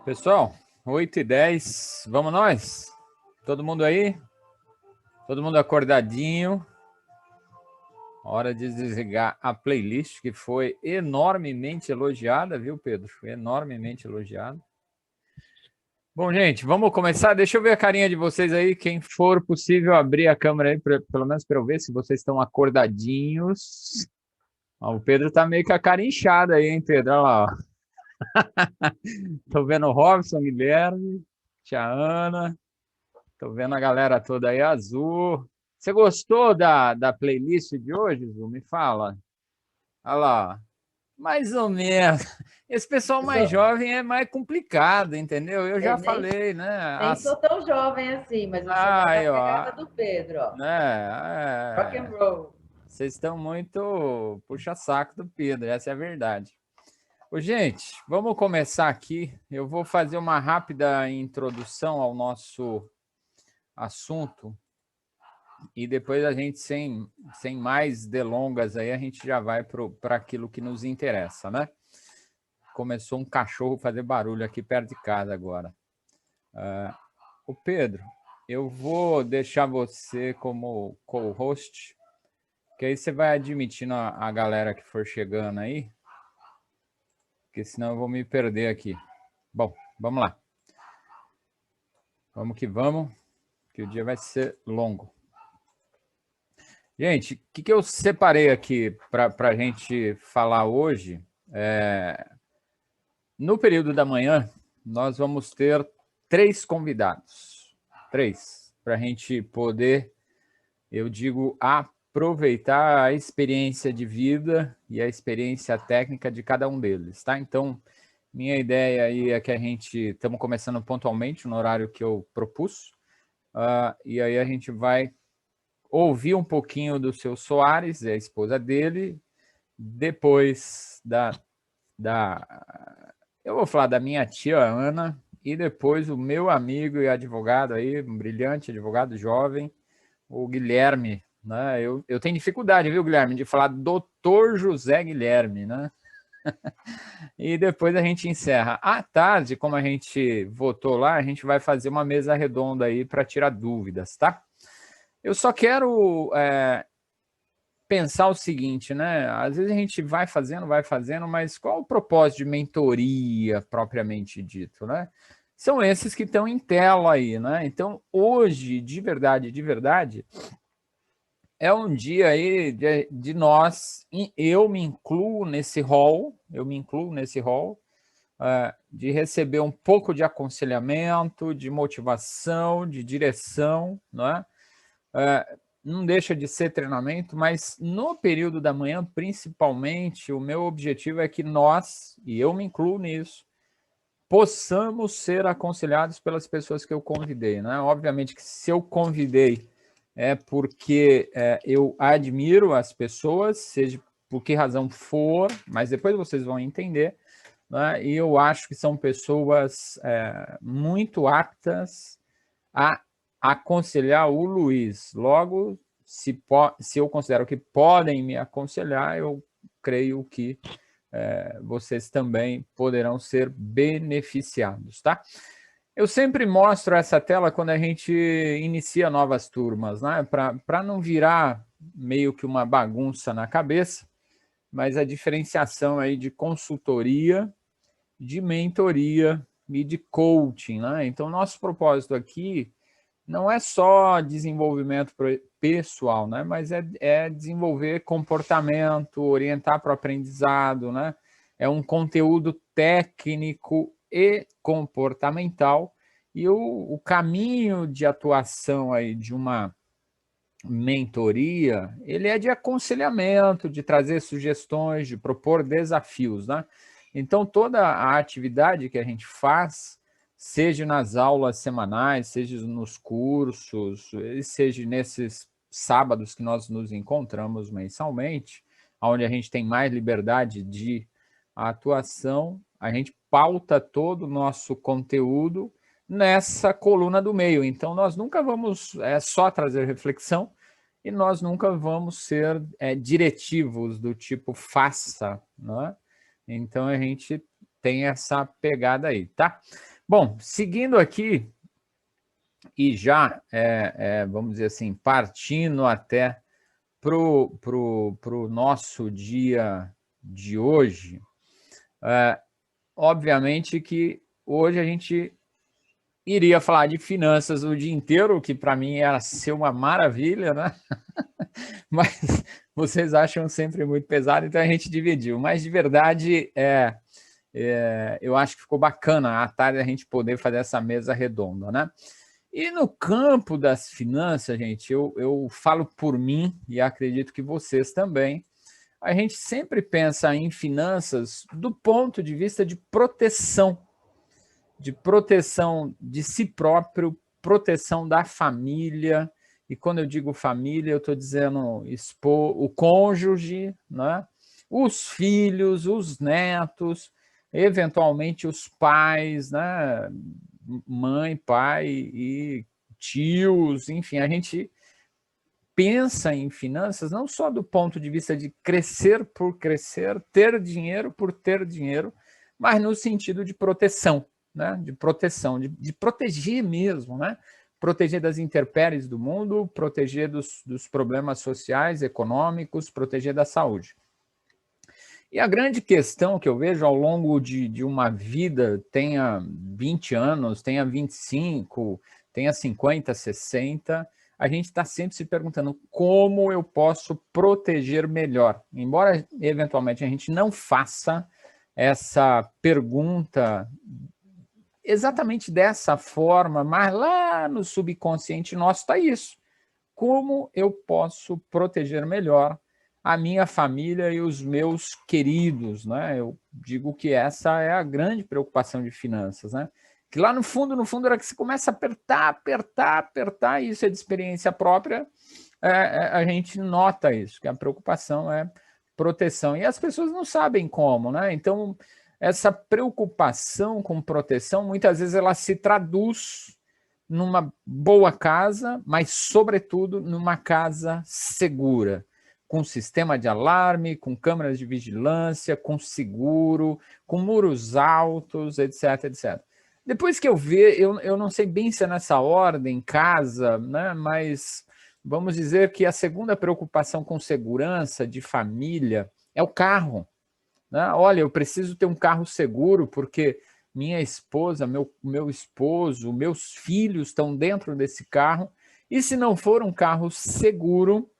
Pessoal, 8h10, vamos nós? Todo mundo aí? Todo mundo acordadinho? Hora de desligar a playlist, que foi enormemente elogiada, viu, Pedro? Foi enormemente elogiada. Bom, gente, vamos começar. Deixa eu ver a carinha de vocês aí. Quem for possível abrir a câmera aí, pelo menos para eu ver se vocês estão acordadinhos. Ó, o Pedro tá meio com a cara inchada aí, hein, Pedro? Olha lá, ó. Tô vendo o Robson, Guilherme, tia Ana. Tô vendo a galera toda aí azul. Você gostou da playlist de hoje, Zu? Me fala. Olha lá. Mais ou menos. Esse pessoal mais jovem é mais complicado, entendeu? Eu já falei, né? Nem sou tão jovem assim, mas você tá na Aí, pegada ó. do Pedro, ó. Rock and Né? roll. Vocês estão muito puxa-saco do Pedro, essa é a verdade. Ô, gente, vamos começar aqui. Eu vou fazer uma rápida introdução ao nosso assunto e depois a gente, sem mais delongas, aí a gente já vai para aquilo que nos interessa, né? Começou um cachorro fazer barulho aqui perto de casa agora. O Pedro, eu vou deixar você como co-host, que aí você vai admitindo a galera que for chegando aí, porque senão eu vou me perder aqui. Bom, vamos lá. Vamos, que o dia vai ser longo. Gente, o que eu separei aqui para a gente falar hoje? No período da manhã, nós vamos ter 3 convidados. 3, para a gente poder, eu digo, aproveitar a experiência de vida e a experiência técnica de cada um deles, tá? Então, minha ideia aí é que a gente estamos começando pontualmente no horário que eu propus, e aí a gente vai ouvir um pouquinho do seu Soares, a esposa dele, depois eu vou falar da minha tia Ana, e depois o meu amigo e advogado aí, um brilhante advogado jovem, o Guilherme, né? Eu tenho dificuldade, viu, Guilherme, de falar doutor José Guilherme, né? E depois a gente encerra. À tarde, como a gente votou lá, a gente vai fazer uma mesa redonda aí para tirar dúvidas, tá? Eu só quero pensar o seguinte, né? Às vezes a gente vai fazendo, mas qual o propósito de mentoria propriamente dito, né? São esses que estão em tela aí, né? Então, hoje, de verdade, é um dia aí de nós, eu me incluo nesse hall, de receber um pouco de aconselhamento, de motivação, de direção, não é? Não deixa de ser treinamento, mas no período da manhã, principalmente, o meu objetivo é que nós, e eu me incluo nisso, possamos ser aconselhados pelas pessoas que eu convidei, né? Obviamente que se eu convidei é porque eu admiro as pessoas, seja por que razão for, mas depois vocês vão entender, né? E eu acho que são pessoas muito aptas a aconselhar o Luiz. Logo, se eu considero que podem me aconselhar, eu creio que vocês também poderão ser beneficiados, tá? Eu sempre mostro essa tela quando a gente inicia novas turmas, né? Para não virar meio que uma bagunça na cabeça, mas a diferenciação aí de consultoria, de mentoria e de coaching, né? Então, nosso propósito aqui não é só desenvolvimento pessoal, né? Mas é desenvolver comportamento, orientar para o aprendizado, né? É um conteúdo técnico e comportamental, e o caminho de atuação aí de uma mentoria, ele é de aconselhamento, de trazer sugestões, de propor desafios, né? Então, toda a atividade que a gente faz, seja nas aulas semanais, seja nos cursos, seja nesses sábados que nós nos encontramos mensalmente, onde a gente tem mais liberdade de atuação, a gente pauta todo o nosso conteúdo nessa coluna do meio. Então, nós nunca vamos só trazer reflexão e nós nunca vamos ser diretivos do tipo faça, né? Então, a gente tem essa pegada aí, tá? Bom, seguindo aqui, e já, vamos dizer assim, partindo até para o nosso dia de hoje, obviamente que hoje a gente iria falar de finanças o dia inteiro, que para mim era ser uma maravilha, né? Mas vocês acham sempre muito pesado, então a gente dividiu. Mas de verdade, eu acho que ficou bacana à tarde a gente poder fazer essa mesa redonda, né? E no campo das finanças, gente, eu falo por mim e acredito que vocês também. A gente sempre pensa em finanças do ponto de vista de proteção de si próprio, proteção da família. E quando eu digo família, eu estou dizendo o cônjuge, né? Os filhos, os netos, eventualmente os pais, né? Mãe, pai e tios, enfim, a gente pensa em finanças não só do ponto de vista de crescer por crescer, ter dinheiro por ter dinheiro, mas no sentido de proteção, né? De proteção, de proteger mesmo, né? Proteger das intempéries do mundo, proteger dos problemas sociais, econômicos, proteger da saúde. E a grande questão que eu vejo ao longo de uma vida, tenha 20 anos, tenha 25, tenha 50, 60, a gente está sempre se perguntando como eu posso proteger melhor. Embora, eventualmente, a gente não faça essa pergunta exatamente dessa forma, mas lá no subconsciente nosso está isso. Como eu posso proteger melhor a minha família e os meus queridos, né? Eu digo que essa é a grande preocupação de finanças, né? Que lá no fundo, era que você começa a apertar, e isso é de experiência própria, a gente nota isso, que a preocupação é proteção. E as pessoas não sabem como, né? Então, essa preocupação com proteção, muitas vezes ela se traduz numa boa casa, mas, sobretudo, numa casa segura, com sistema de alarme, com câmeras de vigilância, com seguro, com muros altos, etc, etc. Depois que eu ver, eu não sei bem se é nessa ordem, casa, né? Mas vamos dizer que a segunda preocupação com segurança de família é o carro. Né? Olha, eu preciso ter um carro seguro porque minha esposa, meu esposo, meus filhos estão dentro desse carro, e se não for um carro seguro,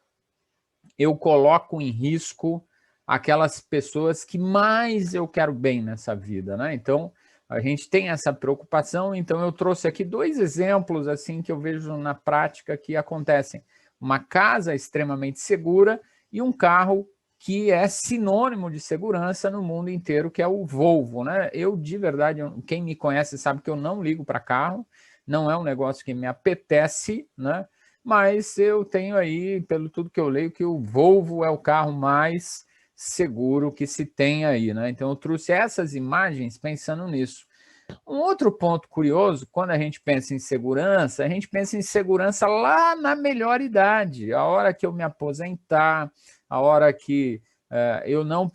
eu coloco em risco aquelas pessoas que mais eu quero bem nessa vida, né? Então, a gente tem essa preocupação, então eu trouxe aqui 2 exemplos assim que eu vejo na prática que acontecem. Uma casa extremamente segura e um carro que é sinônimo de segurança no mundo inteiro, que é o Volvo, né? Eu, de verdade, quem me conhece sabe que eu não ligo para carro, não é um negócio que me apetece, né? Mas eu tenho aí, pelo tudo que eu leio, que o Volvo é o carro mais seguro que se tem aí, né? Então eu trouxe essas imagens pensando nisso. Um outro ponto curioso, quando a gente pensa em segurança, a gente pensa em segurança lá na melhor idade, a hora que eu me aposentar, a hora que eu não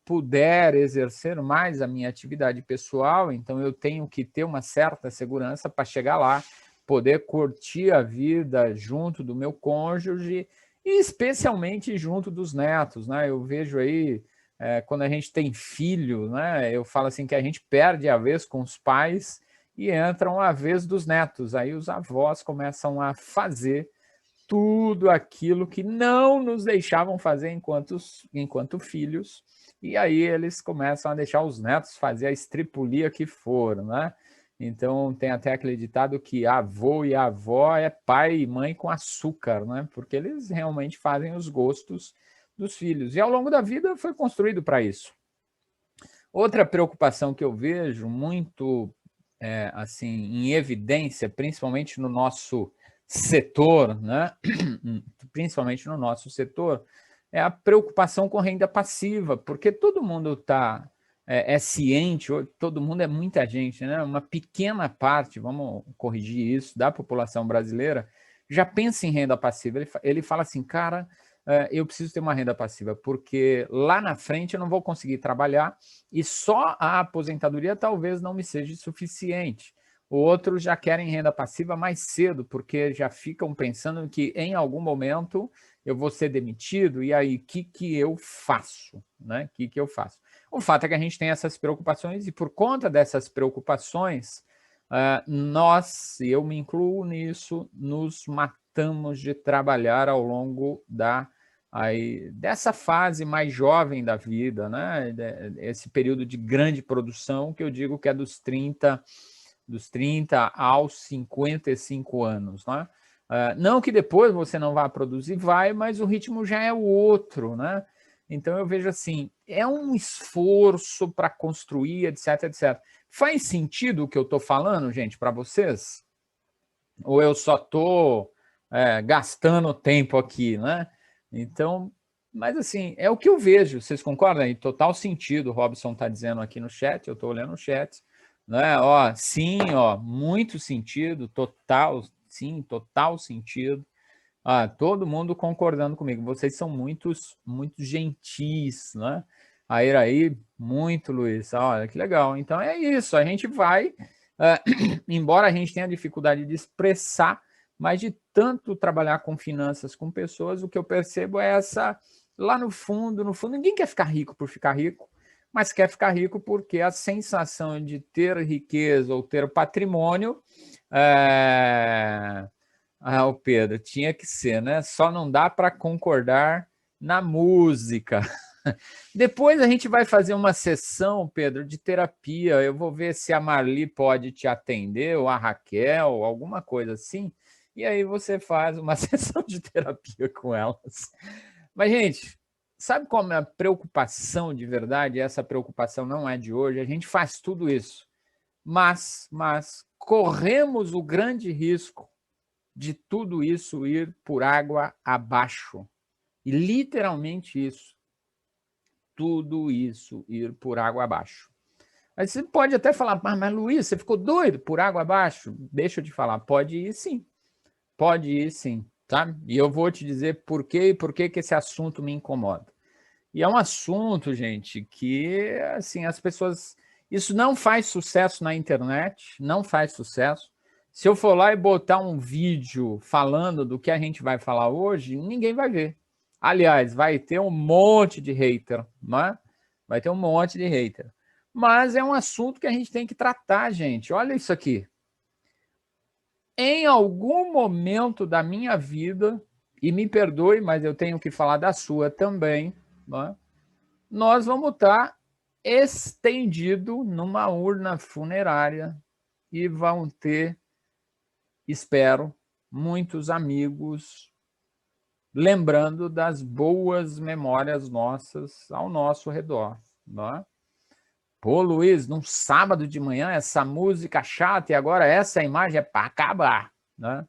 puder exercer mais a minha atividade pessoal, então eu tenho que ter uma certa segurança para chegar lá, poder curtir a vida junto do meu cônjuge e especialmente junto dos netos, né? Eu vejo aí, quando a gente tem filho, né? Eu falo assim que a gente perde a vez com os pais e entram a vez dos netos. Aí os avós começam a fazer tudo aquilo que não nos deixavam fazer enquanto filhos, e aí eles começam a deixar os netos fazer a estripulia que for, né? Então tem até acreditado que avô e avó é pai e mãe com açúcar, né? Porque eles realmente fazem os gostos dos filhos. E ao longo da vida foi construído para isso. Outra preocupação que eu vejo muito assim em evidência, principalmente no nosso setor, né? Principalmente no nosso setor, é a preocupação com renda passiva, porque todo mundo é ciente, todo mundo é muita gente, né? Uma pequena parte, vamos corrigir isso, da população brasileira já pensa em renda passiva. Ele fala assim, cara, eu preciso ter uma renda passiva, porque lá na frente eu não vou conseguir trabalhar e só a aposentadoria talvez não me seja suficiente. Outros já querem renda passiva mais cedo, porque já ficam pensando que em algum momento eu vou ser demitido, e aí o que eu faço? Né? O que eu faço? O fato é que a gente tem essas preocupações, e por conta dessas preocupações, nós, e eu me incluo nisso, nos matamos de trabalhar ao longo dessa fase mais jovem da vida, né? Esse período de grande produção, que eu digo que é dos 30 aos 55 anos, né? Não que depois você não vá produzir, vai, mas o ritmo já é o outro, né? Então eu vejo assim, é um esforço para construir, etc, etc. Faz sentido o que eu estou falando, gente, para vocês? Ou eu só estou gastando tempo aqui, né? Então, mas assim, é o que eu vejo, vocês concordam? Em total sentido, o Robson está dizendo aqui no chat, eu estou olhando o chat, né? Ó, sim, ó, muito sentido, total, sim, total sentido. Todo mundo concordando comigo. Vocês são muito gentis, né? A Iraí, muito, Luiz. Olha, que legal. Então é isso, a gente vai, embora a gente tenha dificuldade de expressar, mas de tanto trabalhar com finanças, com pessoas, o que eu percebo é lá no fundo, ninguém quer ficar rico por ficar rico, mas quer ficar rico porque a sensação de ter riqueza ou ter patrimônio o Pedro, tinha que ser, né? Só não dá para concordar na música. Depois a gente vai fazer uma sessão, Pedro, de terapia. Eu vou ver se a Marli pode te atender, ou a Raquel, alguma coisa assim. E aí você faz uma sessão de terapia com elas. Mas, gente, sabe como é a preocupação de verdade? Essa preocupação não é de hoje. A gente faz tudo isso. Mas corremos o grande risco de tudo isso ir por água abaixo. E literalmente isso. Tudo isso ir por água abaixo. Aí você pode até falar, mas Luiz, você ficou doido por água abaixo? Deixa eu te falar, pode ir sim. Pode ir sim, tá? E eu vou te dizer por quê e por que esse assunto me incomoda. E é um assunto, gente, que assim, as pessoas... Isso não faz sucesso na internet, não faz sucesso. Se eu for lá e botar um vídeo falando do que a gente vai falar hoje, ninguém vai ver. Aliás, vai ter um monte de hater, não é? Vai ter um monte de hater. Mas é um assunto que a gente tem que tratar, gente. Olha isso aqui. Em algum momento da minha vida, e me perdoe, mas eu tenho que falar da sua também, não é? Nós vamos estar estendido numa urna funerária e vão ter, espero, muitos amigos lembrando das boas memórias nossas ao nosso redor, não é? Pô, Luiz, num sábado de manhã, essa música chata e agora essa imagem é para acabar, né?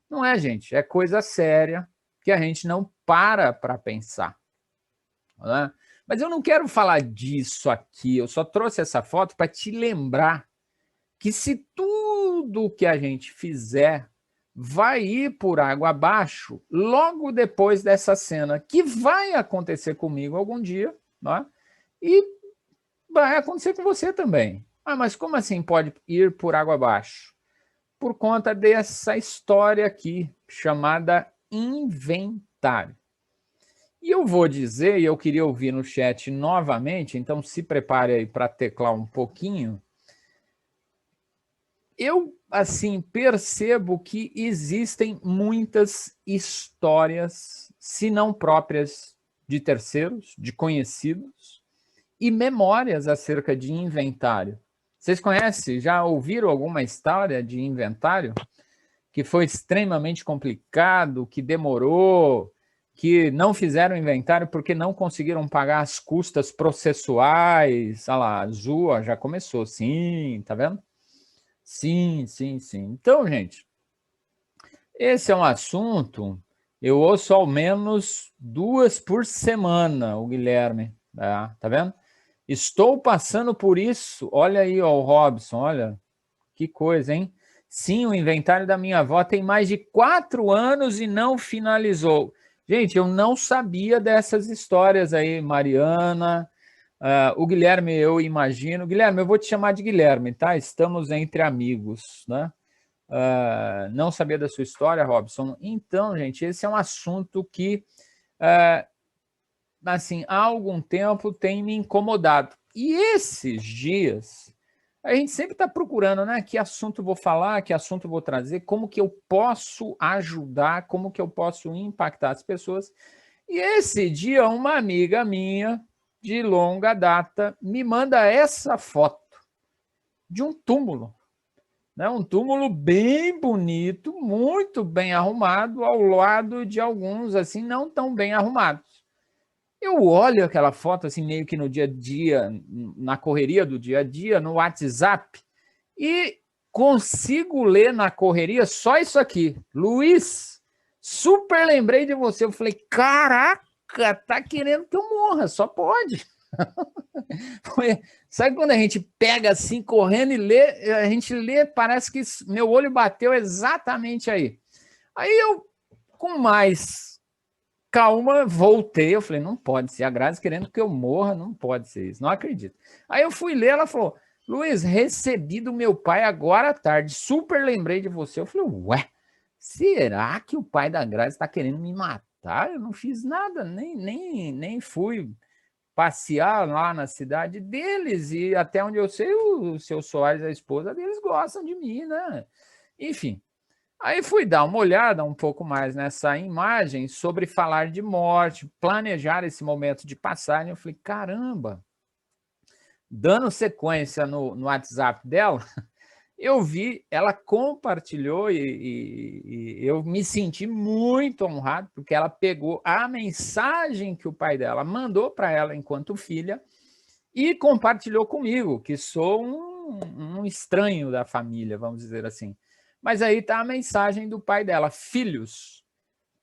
Não é, gente, é coisa séria que a gente não para pensar, né? Mas eu não quero falar disso aqui, eu só trouxe essa foto para te lembrar que se tudo que a gente fizer vai ir por água abaixo logo depois dessa cena, que vai acontecer comigo algum dia, né? E vai acontecer com você também. Mas como assim pode ir por água abaixo? Por conta dessa história aqui, chamada inventário. E eu vou dizer, e eu queria ouvir no chat novamente, então se prepare aí para teclar um pouquinho. Eu, assim, percebo que existem muitas histórias, se não próprias de terceiros, de conhecidos, e memórias acerca de inventário. Vocês conhecem, já ouviram alguma história de inventário que foi extremamente complicado, que demorou, que não fizeram inventário porque não conseguiram pagar as custas processuais? Olha lá, a Zua já começou, sim, tá vendo? Sim. Então, gente, esse é um assunto, eu ouço ao menos 2 por semana, o Guilherme, tá vendo? Estou passando por isso. Olha aí, ó, o Robson, olha que coisa, hein? Sim, o inventário da minha avó tem mais de 4 anos e não finalizou. Gente, eu não sabia dessas histórias aí, Mariana. O Guilherme, eu imagino. Guilherme, eu vou te chamar de Guilherme, tá? Estamos entre amigos, né? Não sabia da sua história, Robson. Então, gente, esse é um assunto que, assim, há algum tempo tem me incomodado. E esses dias, a gente sempre está procurando, né? Que assunto vou falar, que assunto vou trazer, como que eu posso ajudar, como que eu posso impactar as pessoas. E esse dia, uma amiga minha, de longa data, me manda essa foto de um túmulo. Né? Um túmulo bem bonito, muito bem arrumado, ao lado de alguns, assim, não tão bem arrumados. Eu olho aquela foto, assim, meio que no dia a dia, na correria do dia a dia, no WhatsApp, e consigo ler na correria só isso aqui. Luiz, super lembrei de você. Eu falei, caraca, tá querendo que eu morra, só pode. Sabe quando a gente pega assim, correndo e lê, a gente lê, parece que meu olho bateu exatamente aí. Aí eu, com mais calma, voltei. Eu falei, não pode ser, a Grazi querendo que eu morra, não pode ser isso, não acredito. Aí eu fui ler, ela falou, Luiz, recebi do meu pai agora à tarde, super lembrei de você. Eu falei, ué, será que o pai da Grazi está querendo me matar? Eu não fiz nada, nem fui passear lá na cidade deles, e até onde eu sei, o seu Soares, a esposa deles, gostam de mim, né? Enfim, aí fui dar uma olhada um pouco mais nessa imagem sobre falar de morte, planejar esse momento de passagem. Eu falei, caramba, dando sequência no WhatsApp dela, eu vi, ela compartilhou e eu me senti muito honrado, porque ela pegou a mensagem que o pai dela mandou para ela enquanto filha e compartilhou comigo, que sou um estranho da família, vamos dizer assim. Mas aí está a mensagem do pai dela. Filhos,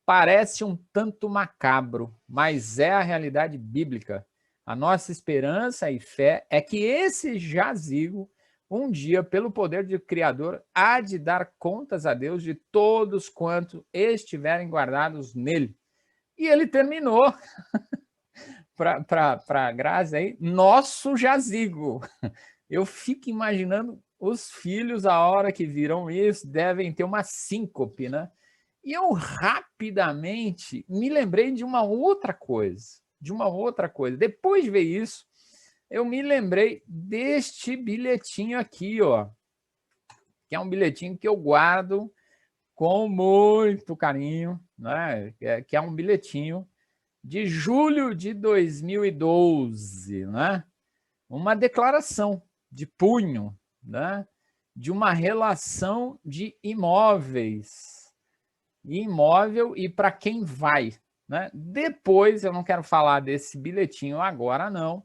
parece um tanto macabro, mas é a realidade bíblica. A nossa esperança e fé é que esse jazigo, um dia, pelo poder do Criador, há de dar contas a Deus de todos quantos estiverem guardados nele. E ele terminou para a Grazi aí, nosso jazigo. Eu fico imaginando os filhos, a hora que viram isso, devem ter uma síncope, né? E eu rapidamente me lembrei de uma outra coisa, Depois de ver isso, eu me lembrei deste bilhetinho aqui, ó, que é um bilhetinho que eu guardo com muito carinho, né? Que é um bilhetinho de julho de 2012, né? Uma declaração de punho, né? De uma relação de imóveis, imóvel e para quem vai, né? Depois, eu não quero falar desse bilhetinho agora, não.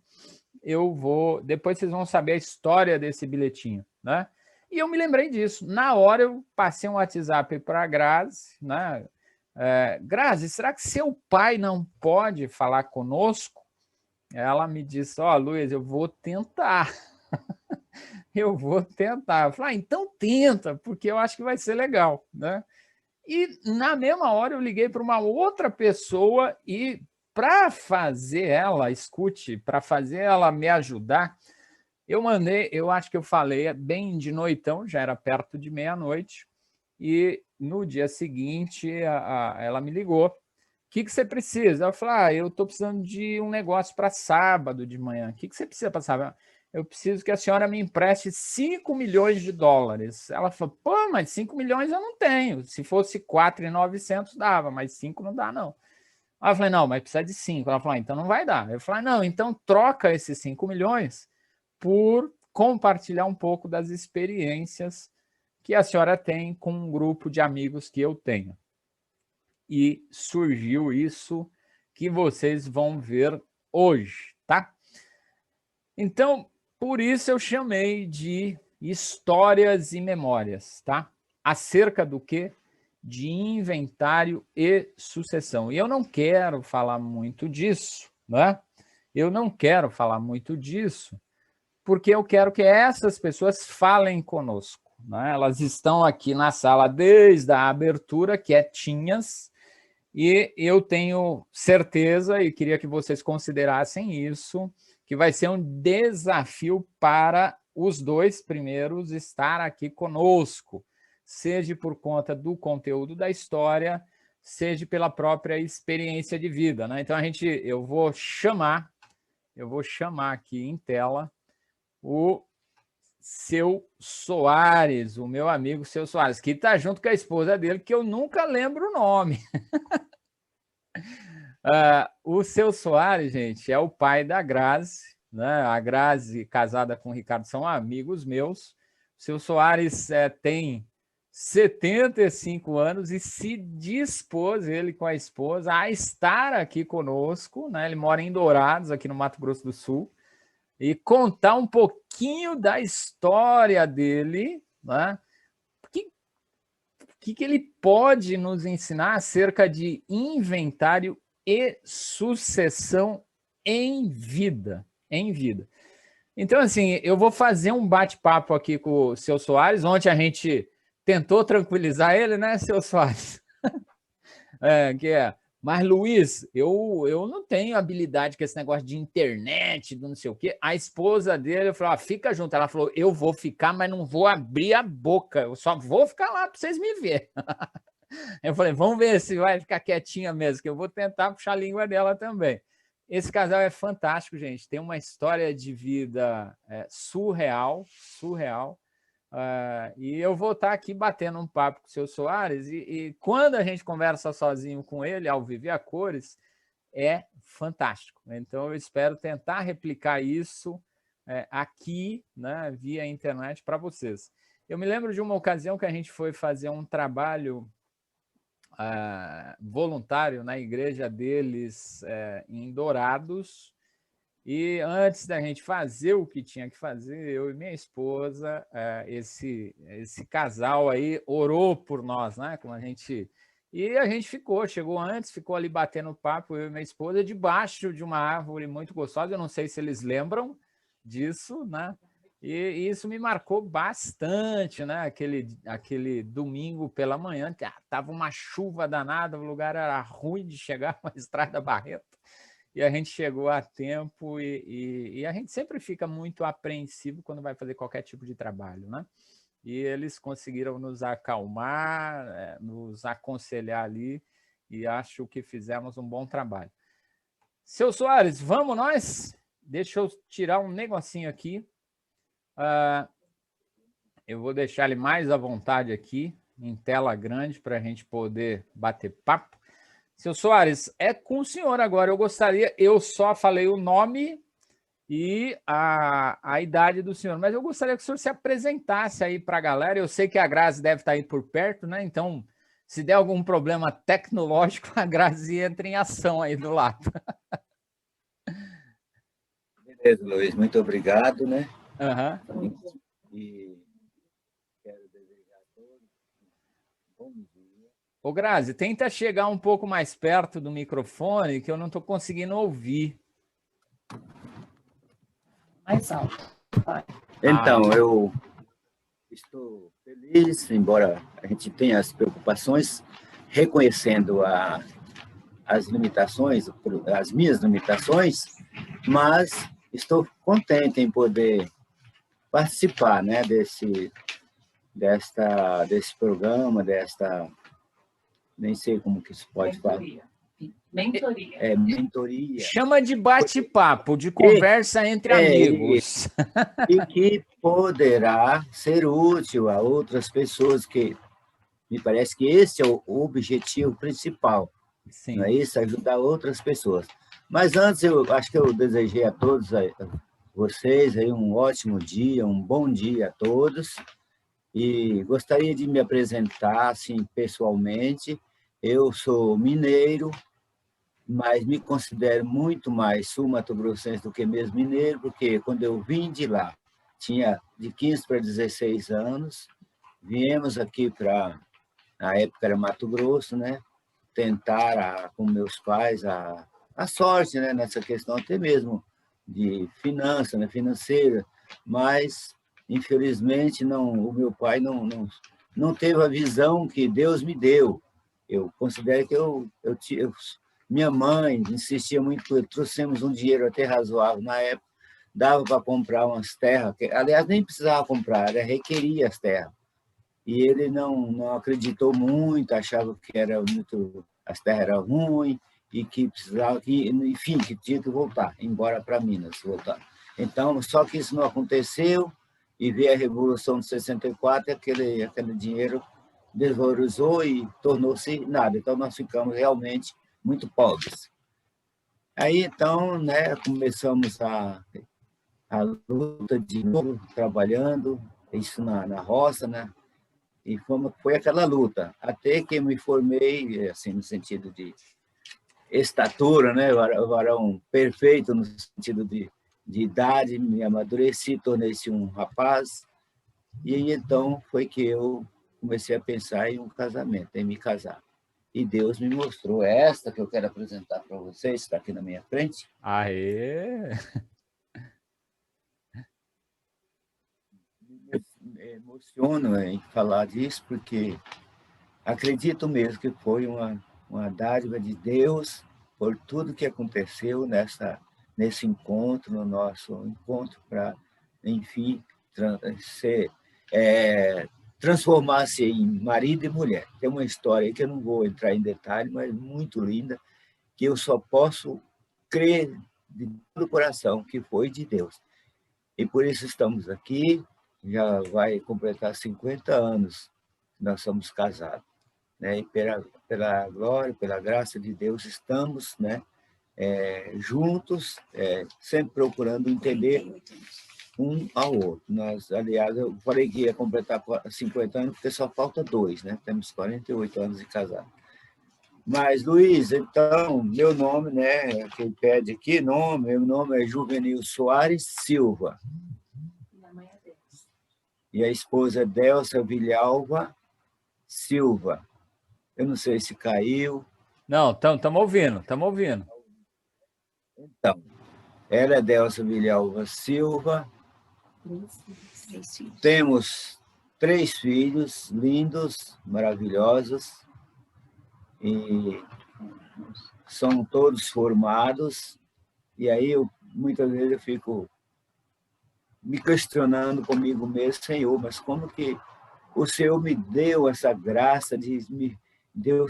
Depois vocês vão saber a história desse bilhetinho, né? E eu me lembrei disso. Na hora eu passei um WhatsApp para a Grazi, né? Grazi, será que seu pai não pode falar conosco? Ela me disse, Luiz, eu vou tentar. Eu vou tentar. Eu falei, então tenta, porque eu acho que vai ser legal, né? E na mesma hora eu liguei para uma outra pessoa e para fazer ela, escute, para fazer ela me ajudar, eu acho que eu falei bem de noitão, já era perto de meia-noite, e no dia seguinte ela me ligou. O que você precisa? Eu falei, eu estou precisando de um negócio para sábado de manhã. O que você precisa para sábado? Eu preciso que a senhora me empreste 5 milhões de dólares. Ela falou, pô, mas 5 milhões eu não tenho. Se fosse 4.900 dava, mas 5 não dá, não. Aí eu falei, não, mas precisa de 5. Ela falou, então não vai dar. Eu falei, não, então troca esses 5 milhões por compartilhar um pouco das experiências que a senhora tem com um grupo de amigos que eu tenho. E surgiu isso que vocês vão ver hoje, tá? Então, por isso eu chamei de histórias e memórias, tá? Acerca do quê? De inventário e sucessão. E eu não quero falar muito disso, né? Eu não quero falar muito disso, porque eu quero que essas pessoas falem conosco, né? Elas estão aqui na sala desde a abertura, quietinhas, E eu tenho certeza, e queria que vocês considerassem isso, que vai ser um desafio para os dois primeiros estar aqui conosco, seja por conta do conteúdo da história, seja pela própria experiência de vida, né? Então, eu vou chamar aqui em tela o Seu Soares, o meu amigo Seu Soares, que está junto com a esposa dele, que eu nunca lembro o nome. O Seu Soares, gente, é o pai da Grazi, né? A Grazi, casada com o Ricardo, são amigos meus. O Seu Soares tem 75 anos e se dispôs, ele com a esposa, a estar aqui conosco, né? Ele mora em Dourados, aqui no Mato Grosso do Sul, e contar um pouquinho da história dele, né? O que ele pode nos ensinar acerca de inventário e sucessão em vida. Então, assim, eu vou fazer um bate-papo aqui com o Seu Soares. Ontem a gente tentou tranquilizar ele, né, Seu Soares? Mas, Luiz, eu não tenho habilidade com esse negócio de internet, do não sei o quê. A esposa dele falou, fica junto. Ela falou, eu vou ficar, mas não vou abrir a boca. Eu só vou ficar lá para vocês me verem. Eu falei, vamos ver se vai ficar quietinha mesmo, que eu vou tentar puxar a língua dela também. Esse casal é fantástico, gente. Tem uma história de vida surreal. E eu vou estar aqui batendo um papo com o Seu Soares, e quando a gente conversa sozinho com ele, ao vivo e a cores, é fantástico. Então, eu espero tentar replicar isso aqui, né, via internet, para vocês. Eu me lembro de uma ocasião que a gente foi fazer um trabalho voluntário na igreja deles em Dourados, e antes da gente fazer o que tinha que fazer, eu e minha esposa, esse casal aí orou por nós, né? E a gente chegou antes, ficou ali batendo papo, eu e minha esposa, debaixo de uma árvore muito gostosa. Eu não sei se eles lembram disso, né? E isso me marcou bastante, né? Aquele domingo pela manhã, que estava uma chuva danada, o lugar era ruim de chegar, uma estrada barrenta. E a gente chegou a tempo, e a gente sempre fica muito apreensivo quando vai fazer qualquer tipo de trabalho, né? E eles conseguiram nos acalmar, nos aconselhar ali, e acho que fizemos um bom trabalho. Seu Soares, vamos nós? Deixa eu tirar um negocinho aqui. Eu vou deixar ele mais à vontade aqui, em tela grande, para a gente poder bater papo. Seu Soares, é com o senhor agora. Eu só falei o nome e a idade do senhor, mas eu gostaria que o senhor se apresentasse aí para a galera. Eu sei que a Grazi deve estar aí por perto, né? Então, se der algum problema tecnológico, a Grazi entra em ação aí do lado. Beleza, Luiz, muito obrigado, né? E quero desejar a todos um bom dia. Ô, Grazi, tenta chegar um pouco mais perto do microfone, que eu não estou conseguindo ouvir. Mais alto. Vai. Então, eu estou feliz, embora a gente tenha as preocupações, reconhecendo as limitações, as minhas limitações, mas estou contente em poder participar, né, desse programa, nem sei como que se pode falar. Mentoria. Mentoria. Chama de bate-papo, de conversa entre amigos. E que poderá ser útil a outras pessoas, que me parece que esse é o objetivo principal. Sim. Não é isso? Ajudar outras pessoas. Mas antes, eu acho que eu desejei a todos vocês aí um ótimo dia, um bom dia a todos. E gostaria de me apresentar assim, pessoalmente. Eu sou mineiro, mas me considero muito mais sul-mato-grossense do que mesmo mineiro, porque quando eu vim de lá, tinha de 15 para 16 anos, viemos aqui na época era Mato Grosso, né? Tentar, com meus pais, a sorte, né? Nessa questão até mesmo de finança, né? Financeira, mas, infelizmente, o meu pai não teve a visão que Deus me deu. eu considero que minha mãe insistia muito, trouxemos um dinheiro até razoável na época, dava para comprar umas terras, que, aliás, nem precisava comprar, ela requeria as terras. E ele não acreditou muito, achava que as terras eram ruins e que precisava, enfim, que tinha que voltar, embora para Minas, voltar. Então, só que isso não aconteceu, e veio a Revolução de 64, e aquele dinheiro desvalorizou e tornou-se nada. Então, nós ficamos realmente muito pobres. Aí, então, né, começamos a luta de novo, trabalhando, isso na roça, né? E foi aquela luta, até que eu me formei, assim, no sentido de estatura, né? Varão perfeito no sentido de idade, me amadureci, tornei-se um rapaz, e aí, então foi que eu comecei a pensar em um casamento, em me casar. E Deus me mostrou esta que eu quero apresentar para vocês, está aqui na minha frente. Aê! Me emociono em falar disso, porque acredito mesmo que foi uma dádiva de Deus por tudo que aconteceu nesse encontro, no nosso encontro, para, enfim, transformar-se em marido e mulher. Tem uma história aí que eu não vou entrar em detalhe, mas muito linda, que eu só posso crer de todo o coração que foi de Deus. E por isso estamos aqui, já vai completar 50 anos que nós somos casados. Né? E pela glória, pela graça de Deus, estamos, né, juntos, sempre procurando entender um ao outro. Aliás, eu falei que ia completar 50 anos, porque só falta 2, né? Temos 48 anos de casado. Mas, Luiz, então, meu nome, né, quem pede aqui, meu nome é Juvenil Soares Silva. E a esposa é Delcia Vilhalva Silva. Eu não sei se caiu. Não, estamos ouvindo, estamos ouvindo. Então, ela é Delcia Vilhalva Silva. Temos 3 filhos lindos, maravilhosos, e são todos formados. E aí, muitas vezes, eu fico me questionando comigo mesmo, Senhor, mas como que o Senhor me deu essa graça me deu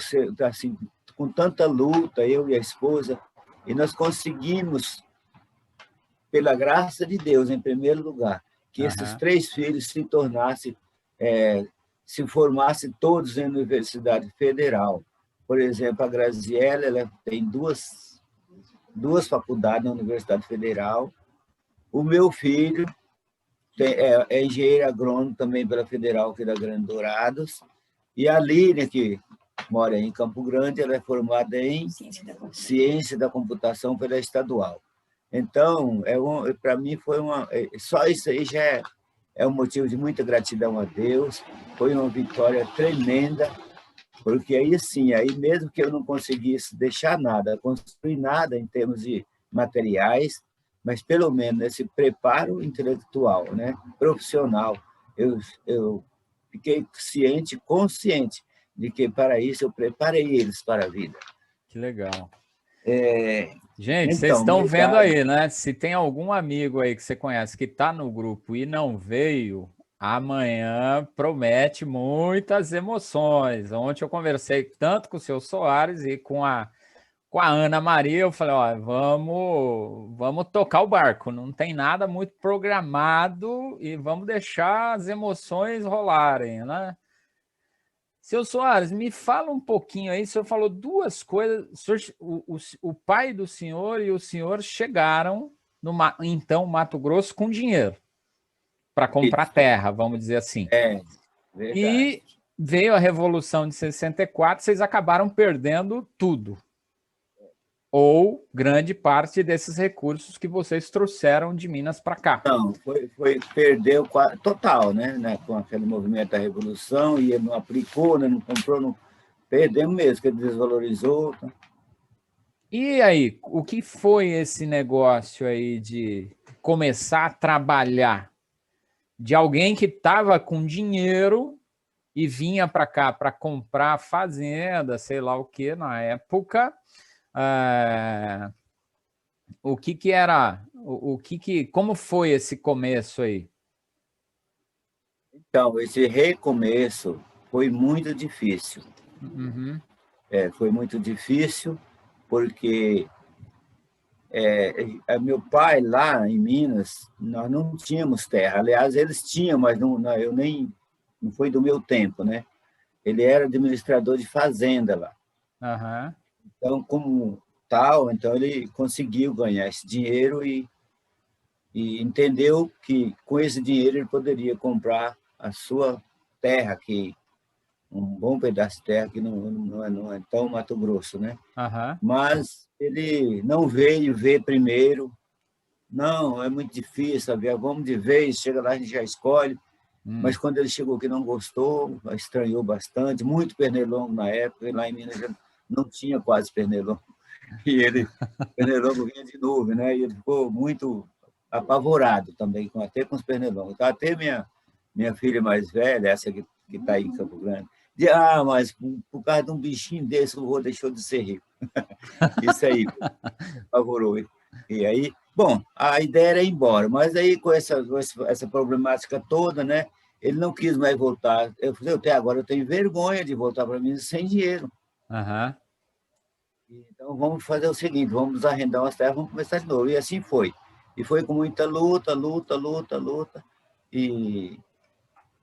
assim, com tanta luta, eu e a esposa, e nós conseguimos, pela graça de Deus, em primeiro lugar, que esses 3 filhos se formassem todos em Universidade Federal. Por exemplo, a Graziella, ela tem duas faculdades na Universidade Federal. O meu filho é engenheiro agrônomo também pela Federal aqui da Grande Dourados. E a Línia, que mora em Campo Grande, ela é formada em Ciência da Computação pela Estadual. Então, para mim, só isso aí já é um motivo de muita gratidão a Deus. Foi uma vitória tremenda, porque aí sim, aí mesmo que eu não conseguisse deixar nada, construir nada em termos de materiais, mas pelo menos esse preparo intelectual, né, profissional, eu fiquei consciente de que para isso eu preparei eles para a vida. Que legal. então, Gente, vocês estão vendo aí, né? Se tem algum amigo aí que você conhece que está no grupo e não veio, amanhã promete muitas emoções. Ontem eu conversei tanto com o seu Soares e com a Ana Maria, eu falei, ó, vamos tocar o barco, não tem nada muito programado e vamos deixar as emoções rolarem, né? Seu Soares, me fala um pouquinho aí, o senhor falou 2 coisas, o pai do senhor e o senhor chegaram no então Mato Grosso com dinheiro para comprar terra, vamos dizer assim. Verdade. E veio a Revolução de 64, vocês acabaram perdendo tudo. Ou grande parte desses recursos que vocês trouxeram de Minas para cá. Não, perdeu total, né? Com aquele movimento da Revolução, e ele não aplicou, né? Não comprou, não, perdemos mesmo, que ele desvalorizou. Tá? E aí, o que foi esse negócio aí de começar a trabalhar? De alguém que estava com dinheiro e vinha para cá para comprar fazenda, sei lá o que, na época, o que era, como foi esse começo aí? Então, esse recomeço foi muito difícil. Uhum. Foi muito difícil, porque meu pai, lá em Minas, nós não tínhamos terra. Aliás, eles tinham, mas eu nem, não foi do meu tempo, né? Ele era administrador de fazenda lá. Uhum. Então, como tal, então ele conseguiu ganhar esse dinheiro e entendeu que com esse dinheiro ele poderia comprar a sua terra, que um bom pedaço de terra que não é tão Mato Grosso, né? Uhum. Mas ele não veio ver primeiro. Não, é muito difícil, sabe? Vamos de vez, chega lá, a gente já escolhe. Mas quando ele chegou aqui, não gostou, estranhou bastante, muito pernilongo na época, e lá em Minas já não tinha quase pernilongo. E ele, pernilongo vinha de nuvem, né? E ele ficou muito apavorado também, até com os pernilongos. Então, até minha filha mais velha, essa que está aí em Campo Grande, diz, mas por causa de um bichinho desse, o vô deixou de ser rico. Isso aí, apavorou. E aí, bom, a ideia era ir embora, mas aí com essa problemática toda, né? Ele não quis mais voltar. Eu falei, até agora eu tenho vergonha de voltar para Minas sem dinheiro. Uhum. Então, vamos fazer o seguinte, vamos arrendar umas terras, vamos começar de novo. E assim foi. E foi com muita luta, luta, luta, luta. E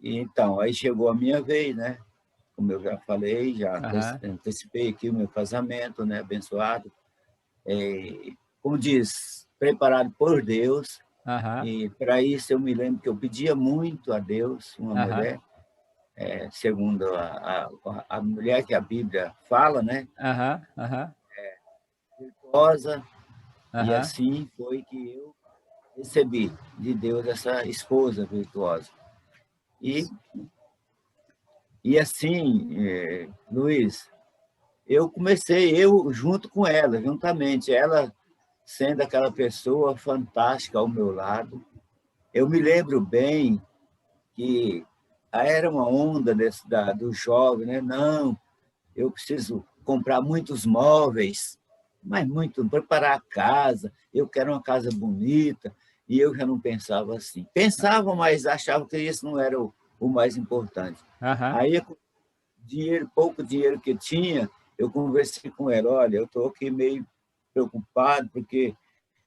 então, aí chegou a minha vez, né? Como eu já falei, já Uhum. antecipei aqui o meu casamento, né? Abençoado. Como diz, preparado por Deus. Uhum. E para isso eu me lembro que eu pedia muito a Deus, uma Uhum. mulher, segundo a mulher que a Bíblia fala, né? Uhum. Uhum. Virtuosa. E Uhum. assim foi que eu recebi de Deus essa esposa virtuosa. E assim, Luiz, eu comecei, eu junto com ela, juntamente, ela sendo aquela pessoa fantástica ao meu lado. Eu me lembro bem que era uma onda do jovem, né? Não, eu preciso comprar muitos móveis, mas muito, preparar a casa, eu quero uma casa bonita, e eu já não pensava assim. Pensava, mas achava que isso não era o mais importante. Uhum. Aí, com pouco dinheiro que tinha, eu conversei com ela, olha, eu estou aqui meio preocupado, porque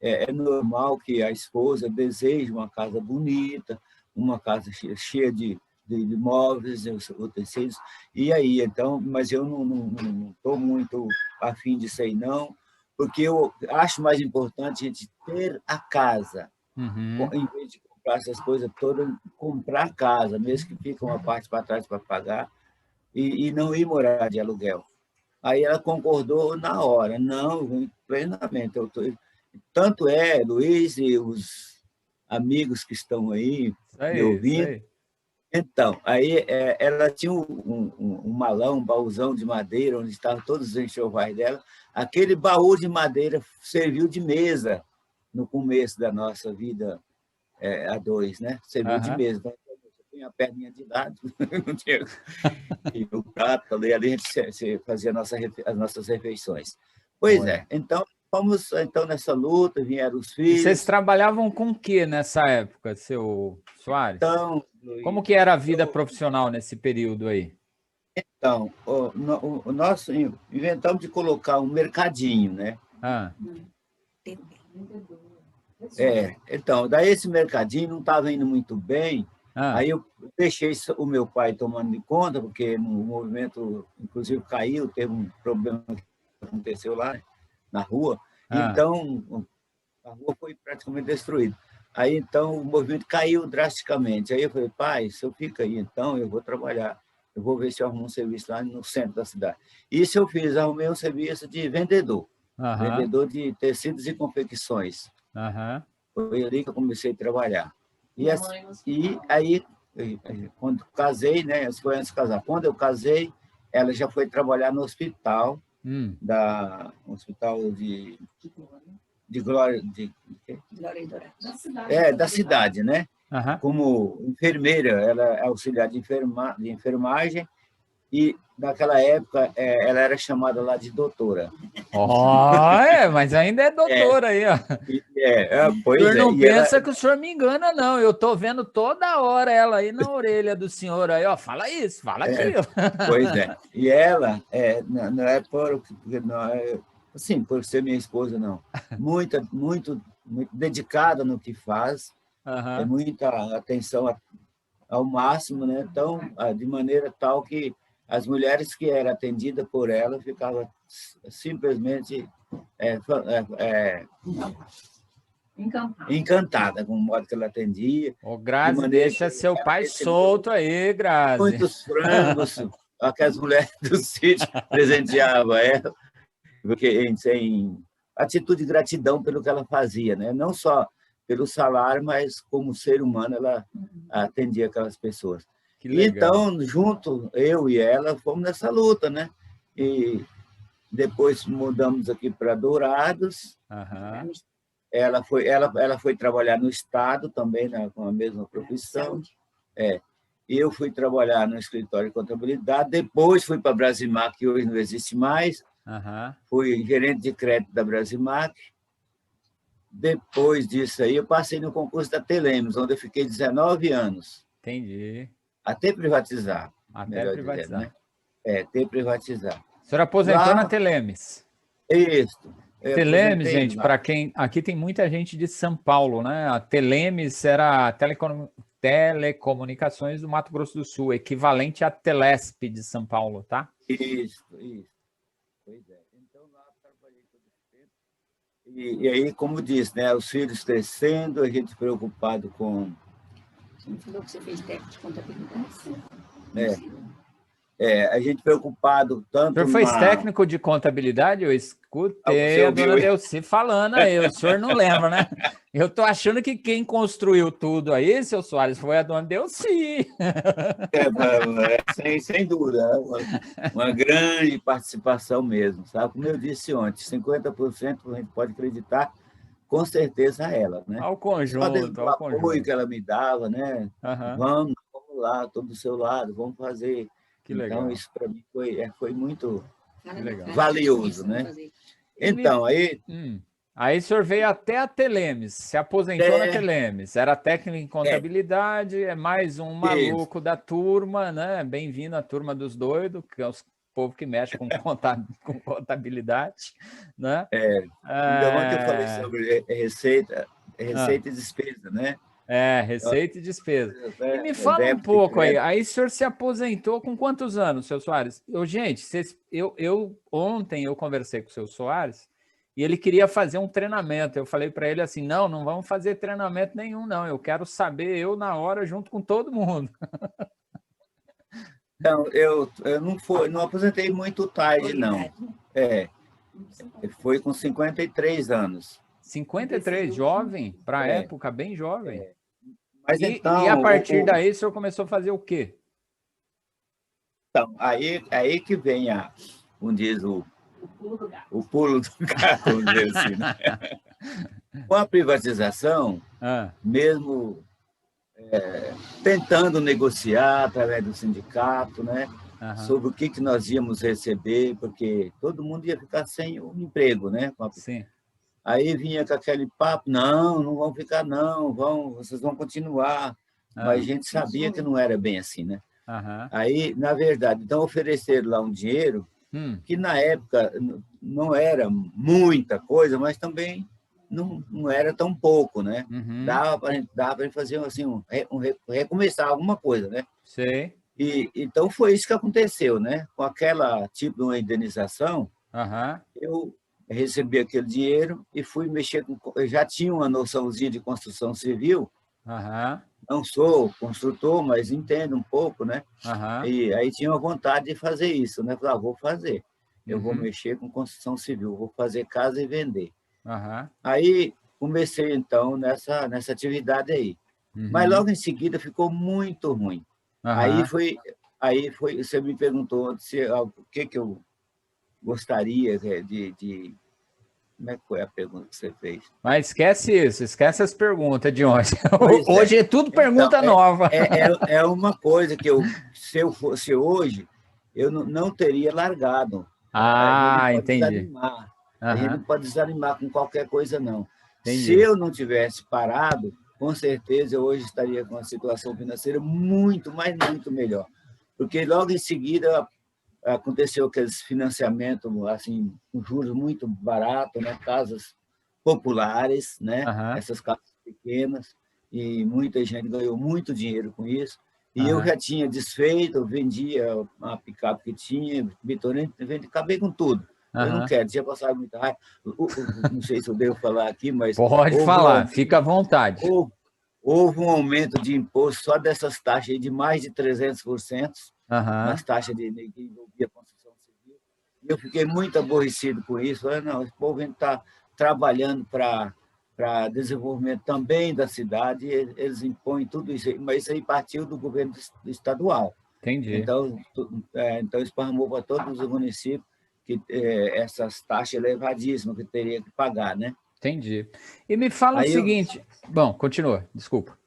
é normal que a esposa deseje uma casa bonita, uma casa cheia de móveis, utensílios. E aí, então, mas eu não estou muito afim disso aí, não, porque eu acho mais importante a gente ter a casa, Uhum. em vez de comprar essas coisas todas, comprar a casa, mesmo que fica uma parte para trás para pagar, e não ir morar de aluguel. Aí ela concordou na hora, não, plenamente. Tanto Luiz e os amigos que estão aí Isso me aí, isso ouvindo. aí. Então, aí ela tinha um malão, um baúzão de madeira, onde estavam todos os enxovais dela. Aquele baú de madeira serviu de mesa no começo da nossa vida a dois, né? Serviu de Uhum. mesa. Então, eu tinha a perninha de lado, não tinha, e o prato, ali a gente se fazia as nossas refeições. Pois Olha. é, então, fomos então, nessa luta, vieram os E vocês filhos. trabalhavam com o que nessa época, seu Soares? Então, Como Luiz, que era a vida profissional nesse período aí? então o nosso inventamos de colocar um mercadinho, né? Ah, Então, daí esse mercadinho não estava indo muito bem, ah, aí eu deixei o meu pai tomando de conta, porque no movimento, inclusive, caiu, teve um problema que aconteceu lá, né, na rua, ah. então a rua foi praticamente destruída. Aí, então, o movimento caiu drasticamente. Aí eu falei, pai, se eu fico aí, então, eu vou trabalhar. Eu vou ver se eu arrumo um serviço lá no centro da cidade. Isso eu fiz, arrumei um serviço de vendedor, Aham, vendedor de tecidos e confecções. aham, Foi ali que eu comecei a trabalhar. E aí, quando casei, né, as foi antes de casar. Quando eu casei, ela já foi trabalhar no hospital, hum, hospital de Glória, da cidade, né? Aham. como enfermeira, ela é auxiliar de enfermagem, e naquela época ela era chamada lá de doutora. Mas ainda é doutora aí, ó. O Pois senhor é. não E ela, pensa que o senhor me engana, não. Eu tô vendo toda hora ela aí na orelha do senhor aí, ó. Fala isso, fala aquilo. pois é. E ela, não é porque não é, assim, por ser minha esposa, não. Muito dedicada no que faz, é Aham. muita atenção ao máximo, né? Então, de maneira tal que as mulheres que eram atendidas por ela ficavam simplesmente encantada com o modo que ela atendia, Ô, de Grazi, maneira que deixa seu ela pai recebeu solto aí, Grazi. muitos frangos, que as mulheres do sítio presenteavam ela, porque em atitude de gratidão pelo que ela fazia, né? Não só pelo salário, mas como ser humano ela atendia aquelas pessoas. Que E legal. então, junto, eu e ela, fomos nessa luta, né? E depois mudamos aqui para Dourados. Aham. Ela foi trabalhar no Estado também, né, com a mesma profissão. E eu fui trabalhar no escritório de contabilidade. Depois fui para a Brasimac, que hoje não existe mais. Aham. Fui gerente de crédito da Brasimac. Depois disso aí, eu passei no concurso da Telemes, onde eu fiquei 19 anos, Entendi. até privatizar, Até melhor dizendo, privatizar. né? Até privatizar. O senhor aposentou na Lá, Telemes. isso, eu Telemes, aposentei gente, lá. para quem. Aqui tem muita gente de São Paulo, né? A Telemes era a Telecomunicações do Mato Grosso do Sul, equivalente à Telesp de São Paulo, tá? Isso. Pois é. Então, lá trabalhei todo esse tempo. E aí, como disse, né, os filhos crescendo, a gente preocupado com... Você não falou que você fez técnico de contabilidade? a gente preocupado O tanto senhor foi na... técnico de contabilidade? Eu Você escutei a ouviu? dona Delci falando aí, o senhor não lembra, né? Eu tô achando que quem construiu tudo aí, seu Soares, foi a dona Delci. Sem dúvida, uma grande participação mesmo, sabe? Como eu disse ontem, 50% a gente pode acreditar, com certeza ela, né? Ao Só conjunto, do ao apoio que conjunto. ela me dava, né? Aham. Vamos lá, estou do seu lado, vamos fazer. Que Então, legal, isso para mim foi muito que legal. valioso, né? E me... Então, aí... Aí o senhor veio até a Telemes, se aposentou na Telemes, era técnico em É, contabilidade, é mais um isso. maluco da turma, né? Bem-vindo à turma dos doidos, que é os povo que mexe com contabilidade, né? Ainda ontem eu falei sobre receita Ah, e despesa, né? receita e despesa. E me fala um Débito e pouco aí, crédito. aí o senhor se aposentou com quantos anos, seu Soares? Gente, ontem eu conversei com o seu Soares, e ele queria fazer um treinamento. Eu falei para ele assim: não vamos fazer treinamento nenhum, não. Eu quero saber eu na hora, junto com todo mundo. Então, eu não aposentei muito tarde, não. Foi com 53 anos. 53, jovem, para a É, época, bem jovem. mas E a então, partir daí, o senhor começou a fazer o quê? aí que vem como diz o pulo do gato, vamos dizer assim, né? Com a privatização, Ah, mesmo tentando negociar através do sindicato, né, aham, sobre o que nós íamos receber, porque todo mundo ia ficar sem o emprego, né? sim. Aí vinha com aquele papo, não vão ficar, não, vocês vão continuar. Mas a Ah, gente sabia que não era bem assim, né? aham. Aí, na verdade, então ofereceram lá um dinheiro que na época não era muita coisa, mas também não era tão pouco, né? Uhum, Dava para gente fazer assim, recomeçar alguma coisa, né? sei. E então foi isso que aconteceu, né? Com aquela tipo de uma indenização, Aham, eu recebi aquele dinheiro e fui mexer com... Eu já tinha uma noçãozinha de construção civil, aham, não sou construtor, mas entendo um pouco, né? aham, E aí tinha uma vontade de fazer isso, né? Falei, vou fazer. Eu vou uhum, mexer com construção civil, vou fazer casa e vender. aham, Aí comecei, então, nessa atividade aí. Mas uhum, logo em seguida ficou muito ruim. Aí aham, foi, você me perguntou o que eu gostaria Como é que foi a pergunta que você fez? Mas esquece isso, esquece as perguntas de ontem. Pois é. Hoje é tudo pergunta Então, nova. é uma coisa que se eu fosse hoje, eu não teria largado. A gente não Ah, pode entendi. desanimar. A gente Aham, não pode desanimar com qualquer coisa, não. Se entendi. eu não tivesse parado, com certeza eu hoje estaria com uma situação financeira muito, mas muito melhor. Porque logo em seguida aconteceu aqueles financiamentos assim, com juros muito baratos, né? Casas populares, né? Aham, Essas casas pequenas, e muita gente ganhou muito dinheiro com isso. E eu aham, já tinha desfeito, eu vendia a picape que tinha, Vitorino, acabei com tudo. Eu não aham. quero, tinha passado muita raiva. Não sei se eu devo falar aqui, mas Pode houve um falar, aumento, fica à vontade. houve um aumento de imposto só dessas taxas aí de mais de 300% nas Aham, taxas que envolvia a construção civil. E eu fiquei muito aborrecido com isso. Falei, não, esse povo está trabalhando para desenvolvimento também da cidade, eles impõem tudo isso, mas isso aí partiu do governo estadual. entendi, Então esparramou para todos os municípios que essas taxas elevadíssimas que teria que pagar, né? entendi. E me fala o Aí eu, seguinte. Bom, continua, desculpa.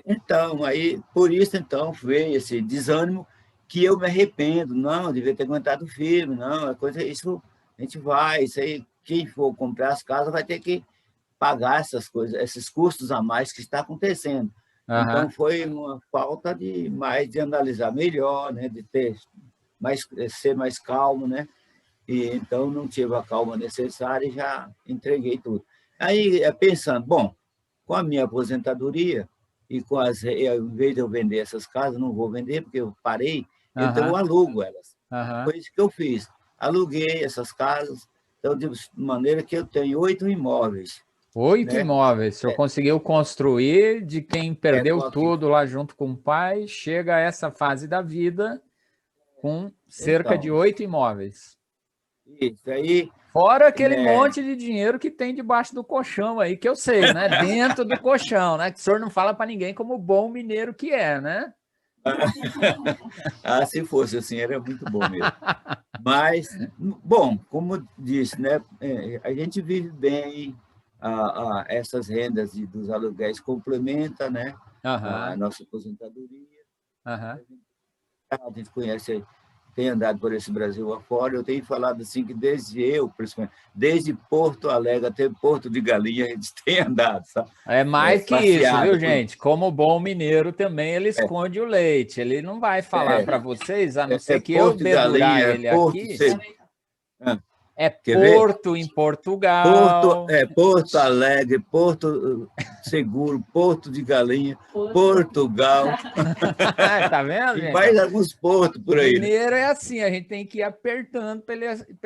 Então, aí, por isso, então, veio esse desânimo que eu me arrependo. Não, eu devia ter aguentado firme, não, a coisa, isso a gente vai, isso aí, quem for comprar as casas vai ter que pagar essas coisas, esses custos a mais que está acontecendo. Então, Aham, foi uma falta de analisar melhor, né, de ser mais calmo, né? E então não tive a calma necessária e já entreguei tudo. Aí, pensando, bom, com a minha aposentadoria e em vez de eu vender essas casas, não vou vender porque eu parei, então eu aham, alugo elas. aham. Foi isso que eu fiz. Aluguei essas casas, então, de maneira que eu tenho 8 imóveis, 8 né? imóveis. O senhor conseguiu construir de quem perdeu Estou aqui. tudo lá junto com o pai, chega a essa fase da vida com cerca de Então, 8 imóveis. isso aí, Fora aquele né? monte de dinheiro que tem debaixo do colchão aí, que eu sei, né? Dentro do colchão, né? Que o senhor não fala para ninguém como bom mineiro que é, né? Se fosse assim, era muito bom mesmo. Mas, bom, como disse, né, a gente vive bem, essas rendas dos aluguéis complementa, né, a Aham, nossa aposentadoria. aham. A gente conhece, tem andado por esse Brasil afora, eu tenho falado assim que principalmente, desde Porto Alegre até Porto de Galinha, a gente tem andado, sabe? É mais que isso, viu, Passeado. gente? Como bom mineiro também, ele É, esconde o leite. Ele não vai falar é, para vocês, a não ser que eu Porto de dedurar Galinha, ele Porto... aqui, Ah, é quer ver? Porto em Portugal. Porto Alegre, Porto Seguro, Porto de Galinha, Portugal Tá vendo, e gente? mais alguns portos por aí, né? Mineiro é assim, a gente tem que ir apertando para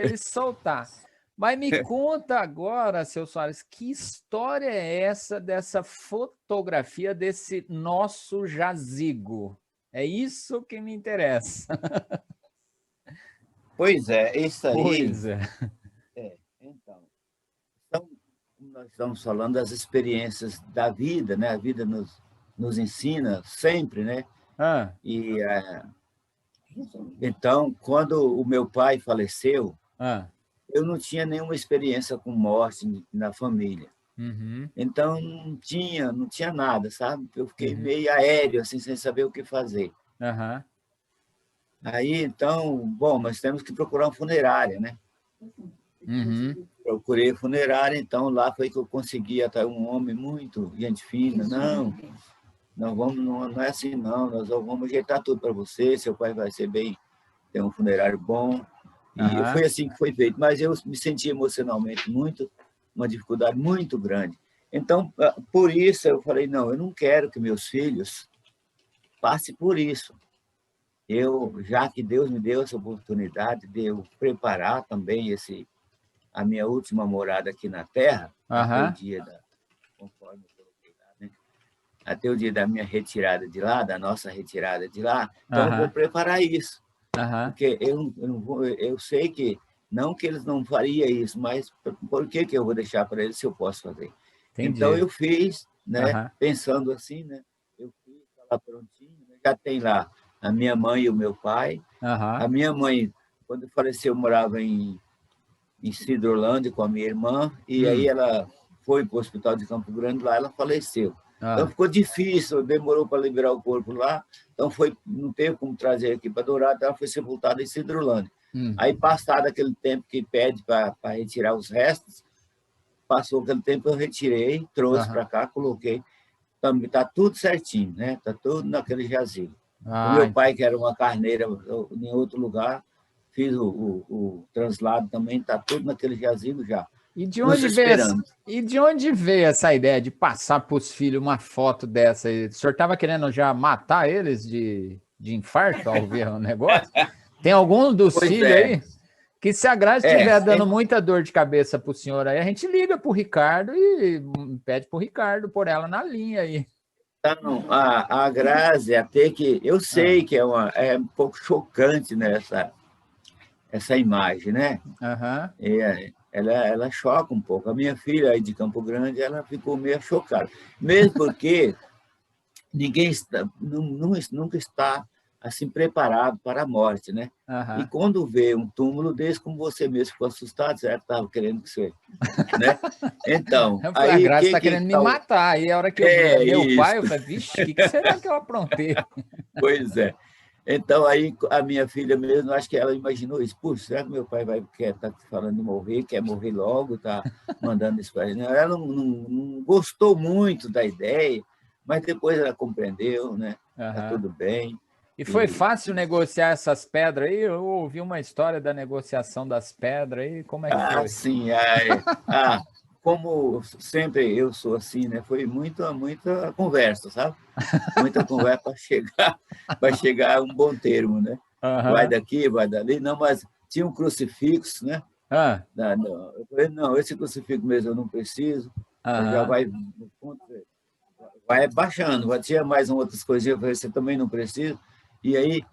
ele soltar. Mas me conta agora, seu Soares, que história é essa dessa fotografia desse nosso jazigo? É isso que me interessa. Pois é, isso aí. Pois é. Então, nós estamos falando das experiências da vida, né? A vida nos ensina sempre, né? Ah, E então, quando o meu pai faleceu, ah, eu não tinha nenhuma experiência com morte na família. uhum, Então, não tinha nada, sabe? Eu fiquei uhum, meio aéreo, assim, sem saber o que fazer. aham, Aí, então, bom, mas temos que procurar uma funerária, né? uhum, Procurei funerária, então lá foi que eu consegui até um homem muito gente fina. Não, não é assim não, nós vamos ajeitar tudo para você, seu pai vai ser bem, tem um funerário bom. E aham, foi assim que foi feito, mas eu me senti emocionalmente uma dificuldade muito grande. Então, por isso eu falei, não, eu não quero que meus filhos passem por isso. Já que Deus me deu essa oportunidade de eu preparar também a minha última morada aqui na Terra, até o aham, dia conforme eu coloquei lá, né? Até o dia da minha retirada de lá, da nossa retirada de lá, então eu vou aham, preparar isso, aham, porque eu sei que não que eles não fariam isso, mas por que eu vou deixar para eles se eu posso fazer? Então entendi. eu fiz, né? Aham, Pensando assim, né? Eu fiz lá prontinho, né? Já tem lá a minha mãe e o meu pai. A aham, minha mãe, quando faleceu, morava em Cidrolândia com a minha irmã, e aí ela foi para o hospital de Campo Grande, lá ela faleceu. Então ficou difícil, demorou para liberar o corpo lá, então não teve como trazer aqui para Dourado, então ela foi sepultada em Cidrolândia. Aí, passado aquele tempo que pede para retirar os restos, passou aquele tempo, eu retirei, trouxe para cá, coloquei. Está tudo certinho, né? Está tudo naquele jazigo. O meu pai, que era uma carneira em outro lugar, fiz o translado também, está tudo naquele jazigo já. E de onde veio essa ideia de passar para os filhos uma foto dessa? O senhor estava querendo já matar eles de infarto ao ver o negócio? Tem algum dos filhos aí? Que se a Grazi estiver dando muita dor de cabeça para o senhor aí, a gente liga para o Ricardo e pede para o Ricardo pôr ela na linha aí. Então, a Grazi, até que eu sei que é um pouco chocante, né, essa imagem, né? Ela choca um pouco. A minha filha aí de Campo Grande, ela ficou meio chocada. Mesmo porque ninguém nunca está assim preparado para a morte, né? E quando vê um túmulo desse, como você mesmo ficou assustado, certo? Estava querendo que você... Né? Então, aí... A Grazi está querendo me matar. Aí a hora que eu vi meu pai, eu falei, vixe, o que será que eu aprontei? Pois é. Então, aí a minha filha mesmo, acho que ela imaginou isso. Puxa, será que meu pai tá falando de morrer, quer morrer logo, está mandando isso para ele? Ela não gostou muito da ideia, mas depois ela compreendeu, né? Tá tudo bem. E foi fácil negociar essas pedras aí? Eu ouvi uma história da negociação das pedras aí, como é que foi? Sim. Como sempre eu sou assim, né? Foi muita conversa, sabe? Muita conversa para chegar a um bom termo, né? Vai daqui, vai dali. Não, mas tinha um crucifixo, né? Eu falei, não, esse crucifixo mesmo eu não preciso. Já vai baixando. Tinha mais outras coisinhas, eu falei, você também não precisa. E aí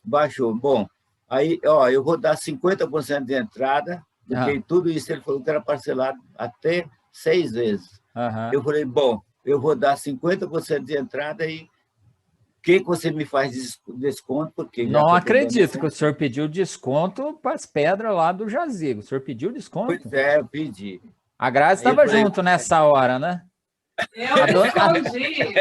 baixou. Bom, aí eu vou dar 50% de entrada, porque tudo isso ele falou que era parcelado até 6 vezes. Eu falei, bom, eu vou dar 50% de entrada e o que você me faz desconto? Porque não acredito que o senhor pediu desconto para as pedras lá do jazigo. O senhor pediu desconto? Pois é, eu pedi. A Grazi estava junto nessa hora, né? Eu escondi.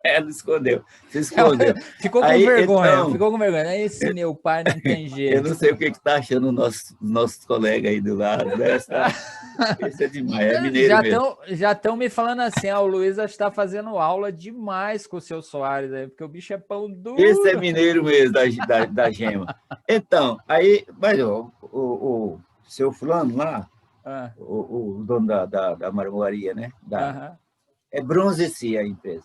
Ela escondeu. Se escondeu. Ficou com vergonha. Então, ficou com vergonha. Esse meu pai não tem jeito. Eu não sei o que está achando nossos colegas aí do lado. Né? Isso é demais, é mineiro mesmo. Já estão me falando assim, o Luiz está fazendo aula demais com o seu Soares aí, porque o bicho é pão duro. Esse é mineiro mesmo, da Gema. Então, aí, mas o seu fulano lá, o dono da marmoraria, né? É Bronze-C a empresa.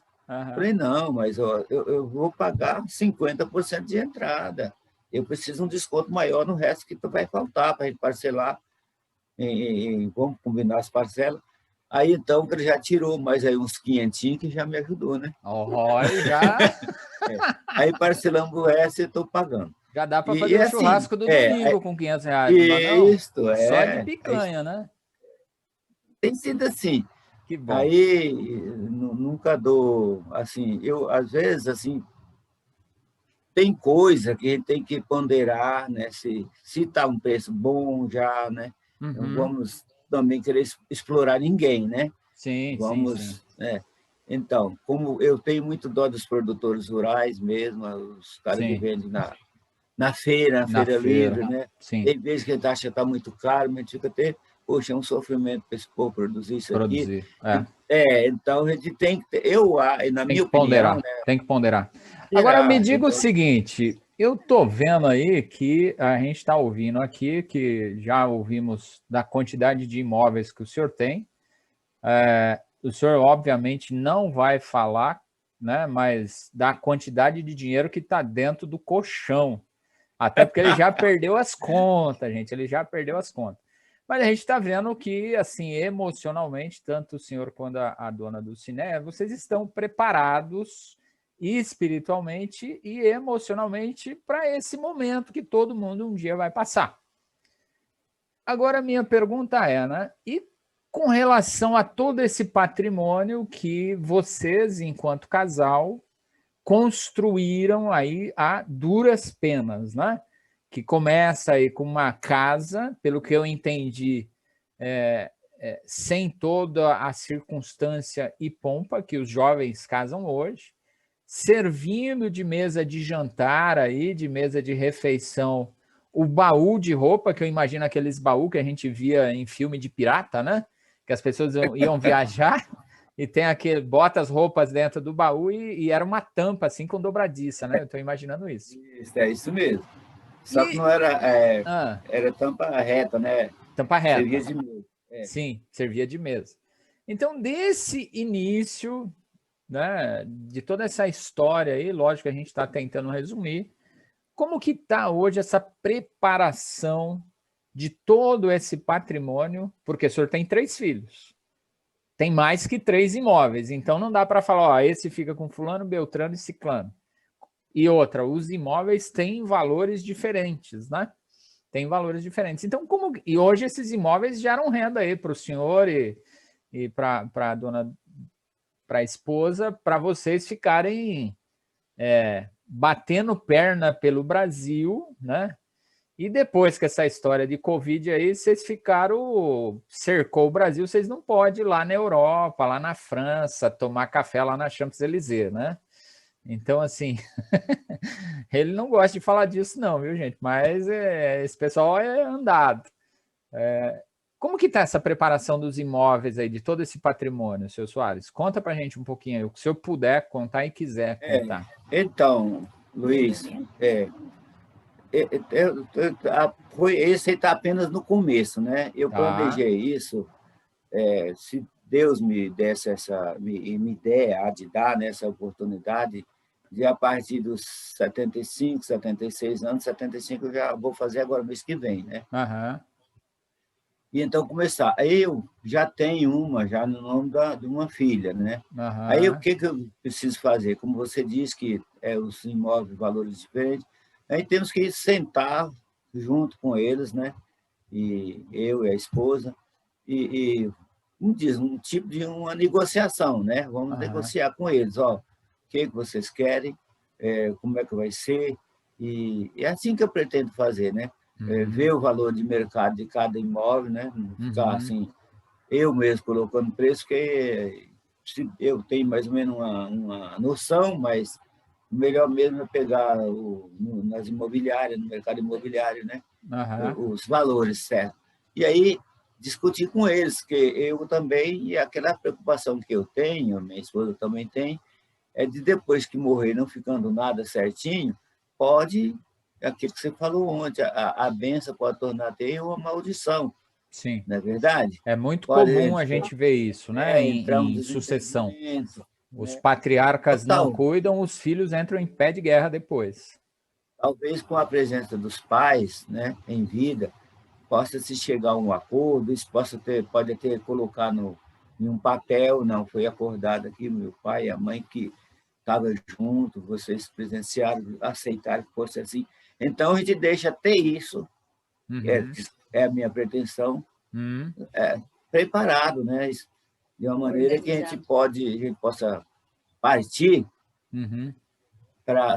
Falei, não, mas eu vou pagar 50% de entrada. Eu preciso de um desconto maior no resto que vai faltar para a gente parcelar. Vamos combinar as parcelas. Aí, então, ele já tirou mais aí uns 500 que já me ajudou, né? Já... Aí parcelamos essa e estou pagando. Já dá para fazer o churrasco do domingo com R$500. Isso, só de picanha, né? Tem sido assim. Que bom. Aí, nunca dou, assim, eu, às vezes, assim, tem coisa que a gente tem que ponderar, né? Se está um preço bom já, né? Não vamos também querer explorar ninguém, né? Sim. Né? Então, como eu tenho muito dó dos produtores rurais mesmo, os caras que vendem na feira livre, né? Tem vezes que a gente acha que está muito caro, mas a gente fica até... Poxa, é um sofrimento para esse povo produzir isso aqui. Então a gente tem que... na minha opinião... Né? Tem que ponderar. Agora, me diga o seguinte, eu estou vendo aí que a gente está ouvindo aqui, que já ouvimos da quantidade de imóveis que o senhor tem. O senhor, obviamente, não vai falar, né, mas da quantidade de dinheiro que está dentro do colchão. Até porque ele já perdeu as contas, gente. Ele já perdeu as contas. Mas a gente está vendo que, assim, emocionalmente, tanto o senhor quanto a dona do Ciné, vocês estão preparados espiritualmente e emocionalmente para esse momento que todo mundo um dia vai passar. Agora, a minha pergunta é, né? E com relação a todo esse patrimônio que vocês, enquanto casal, construíram aí a duras penas, né? que começa aí com uma casa, pelo que eu entendi, sem toda a circunstância e pompa que os jovens casam hoje, servindo de mesa de jantar aí, de mesa de refeição, o baú de roupa, que eu imagino aqueles baú que a gente via em filme de pirata, né? Que as pessoas iam viajar e tem aquele, bota as roupas dentro do baú e era uma tampa assim com dobradiça, né? Eu estou imaginando isso. É isso mesmo. Só que não era, era tampa reta, né? Tampa reta. Servia de mesa. Sim, servia de mesa. Então, desse início, né, de toda essa história aí, lógico que a gente está tentando resumir, como que está hoje essa preparação de todo esse patrimônio? Porque o senhor tem 3 filhos, tem mais que 3 imóveis, então não dá para falar, ó, esse fica com fulano, beltrano e ciclano. E outra, os imóveis têm valores diferentes, né? Tem valores diferentes. Então, e hoje esses imóveis geram renda aí para o senhor e para a dona, para a esposa, para vocês ficarem batendo perna pelo Brasil, né? E depois que essa história de Covid aí, vocês cercou o Brasil, vocês não podem ir lá na Europa, lá na França, tomar café lá na Champs-Élysées, né? Então, assim, ele não gosta de falar disso não, viu, gente? Mas esse pessoal é andado. Como que está essa preparação dos imóveis aí, de todo esse patrimônio, seu Soares? Conta para a gente um pouquinho aí, o que o senhor puder contar e quiser contar. Então, Luiz, esse está apenas no começo, né? Eu planejei isso, se Deus me desse me der, há de dar, né, essa oportunidade, de a partir dos 75, 76 anos, 75 eu já vou fazer agora, mês que vem, né? E então começar. Eu já tenho já no nome de uma filha, né? Aí o que eu preciso fazer? Como você disse que os imóveis, valores diferentes, aí temos que sentar junto com eles, né? E eu e a esposa, um tipo de uma negociação, né? Vamos negociar com eles, ó, o que vocês querem, como é que vai ser, e é assim que eu pretendo fazer, né? Ver o valor de mercado de cada imóvel, né? Não ficar assim, eu mesmo colocando preço, que eu tenho mais ou menos uma noção, mas o melhor mesmo é pegar nas imobiliárias, no mercado imobiliário, né? Os valores certos. E aí discutir com eles, que eu também, e aquela preocupação que eu tenho, minha esposa também tem, é de depois que morrer não ficando nada certinho, pode, aquilo que você falou ontem, a bênção pode tornar até uma maldição. Sim. Não é verdade? É muito comum a gente ver isso, né? Em sucessão. Os patriarcas não cuidam, os filhos entram em pé de guerra depois. Talvez com a presença dos pais, né, em vida, possa se chegar a um acordo, isso pode até colocar em um papel, não, foi acordado aqui, meu pai e a mãe que estavam juntos, vocês presenciaram, aceitaram que fosse assim. Então, a gente deixa até isso, é a minha pretensão, preparado, né? De uma maneira que a gente possa partir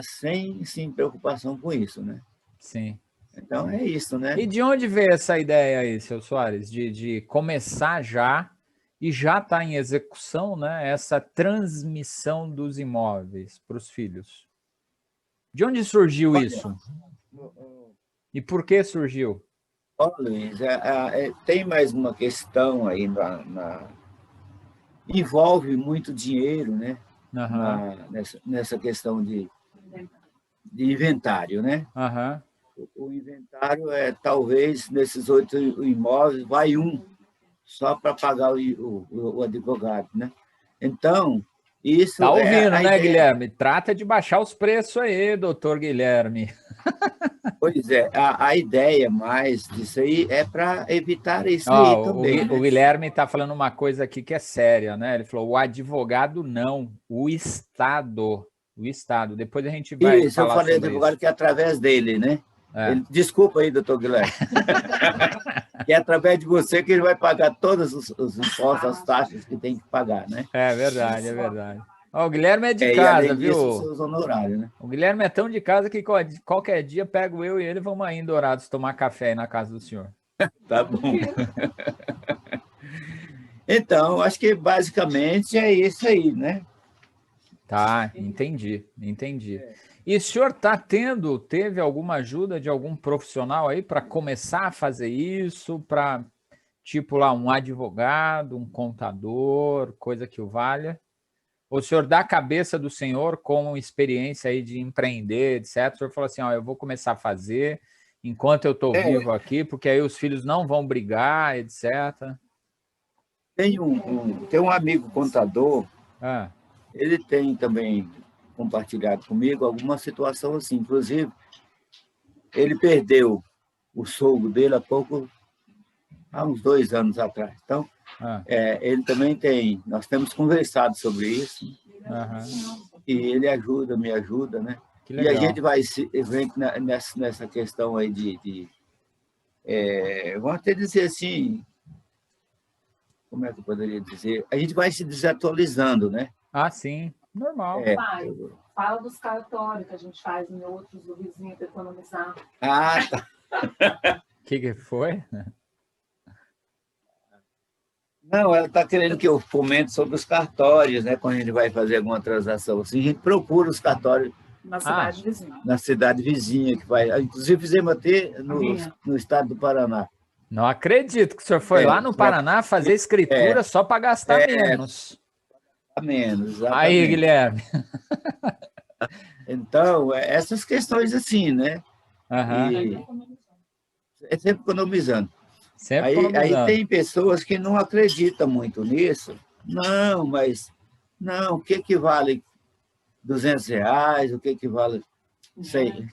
sem preocupação com isso, né? Sim. Então, é isso, né? E de onde veio essa ideia aí, seu Soares, de começar já, e já está em execução, né, essa transmissão dos imóveis para os filhos? De onde surgiu isso? E por que surgiu? Olha, Luiz, tem mais uma questão aí, envolve muito dinheiro, né? Nessa questão de inventário, né? O inventário talvez, nesses 8 imóveis, vai só para pagar o advogado, né? Então, isso... Tá ouvindo, né, Guilherme? Trata de baixar os preços aí, doutor Guilherme. Pois é, a ideia mais disso aí é para evitar isso aí também. O Guilherme está falando uma coisa aqui que é séria, né? Ele falou, o advogado não, o Estado. O Estado. Depois a gente vai isso, falar sobre isso. Eu falei do advogado que é através dele, né? Desculpa aí, doutor Guilherme. Que é através de você que ele vai pagar todos os impostos, as taxas que tem que pagar, né? É verdade, é verdade. Ó, o Guilherme é de E casa, além disso, viu? seus honorários, né? O Guilherme é tão de casa que qualquer dia pego eu e ele, vamos aí em Dourados tomar café aí na casa do senhor. Tá bom. Então, acho que basicamente é isso aí, né? Tá, entendi. E o senhor teve alguma ajuda de algum profissional aí para começar a fazer isso, para tipo lá um advogado, um contador, coisa que o valha? O senhor da cabeça do senhor com experiência aí de empreender, etc. O senhor falou assim, ó, eu vou começar a fazer enquanto eu estou vivo aqui, porque aí os filhos não vão brigar, etc. Tem um amigo contador, Ah, ele tem também compartilhado comigo alguma situação assim. Inclusive, ele perdeu o sogro dele há uns 2 anos atrás. Então, ele também tem... Nós temos conversado sobre isso, e ele me ajuda, né? que E legal. a gente vem nessa questão aí vamos até dizer assim, como é que eu poderia dizer? A gente vai se desatualizando, né? Ah, sim, normal. Pai, fala dos cartórios que a gente faz em outros do vizinho para economizar. Ah, tá. O que foi? Não, ela está querendo que eu comente sobre os cartórios, né? Quando a gente vai fazer alguma transação assim, a gente procura os cartórios Na cidade vizinha. na cidade vizinha que vai. Inclusive, fizemos até no estado do Paraná. Não acredito que o senhor foi lá no Paraná fazer escritura só para gastar menos. Menos, exatamente. Aí, Guilherme. Então, essas questões assim, né? E é sempre economizando. Sempre Aí economizando. tem pessoas que não acreditam muito nisso. Não, mas não, o que vale R$ 200? O que vale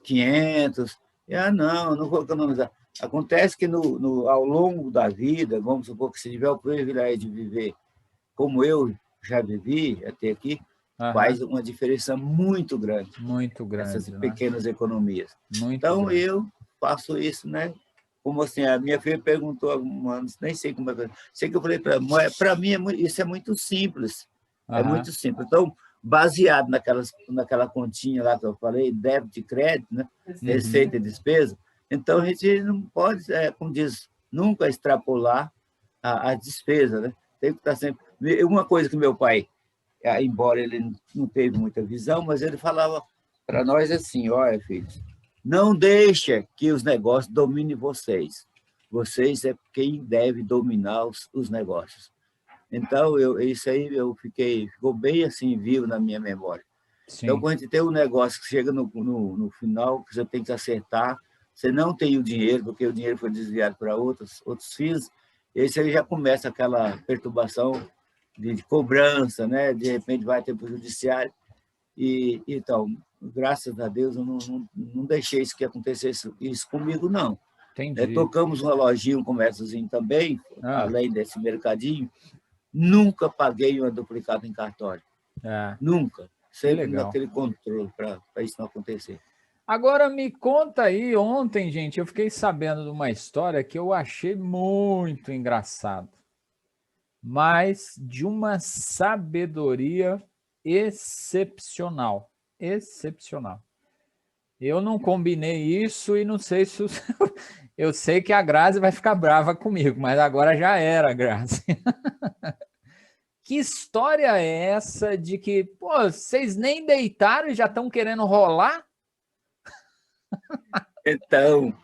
500? Não vou economizar. Acontece que ao longo da vida, vamos supor que se tiver o privilégio de viver como eu já vivi até aqui, faz uma diferença muito grande. Muito grande. Essas pequenas economias. Muito então, grande. Eu faço isso, né? Como assim, a minha filha perguntou alguns anos, nem sei como é que... Sei que eu falei para ela, para mim isso é muito simples. É muito simples. Então, baseado naquela continha lá que eu falei, débito e crédito, né? Receita e despesa, então a gente não pode, como diz, nunca extrapolar a despesa, né? Tem que estar sempre... Uma coisa que meu pai, embora ele não teve muita visão, mas ele falava para nós assim, olha, filhos, não deixa que os negócios dominem vocês. Vocês é quem deve dominar os negócios. Então, isso aí ficou bem assim, vivo na minha memória. Sim. Então, quando a gente tem um negócio que chega no final, que você tem que acertar, você não tem o dinheiro, porque o dinheiro foi desviado para outros fins, e aí você já começa aquela perturbação de cobrança, né? De repente vai ter para o judiciário. Então, graças a Deus, eu não deixei isso que acontecesse isso comigo, não. Tocamos uma lojinha, um comérciozinho também, além desse mercadinho, nunca paguei uma duplicata em cartório. Nunca. Sempre naquele controle para isso não acontecer. Agora me conta aí, ontem, gente, eu fiquei sabendo de uma história que eu achei muito engraçado, mas de uma sabedoria excepcional. Excepcional. Eu não combinei isso e não sei se... Eu sei que a Grazi vai ficar brava comigo, mas agora já era, Grazi. Que história é essa de que, pô, vocês nem deitaram e já estão querendo rolar? Então,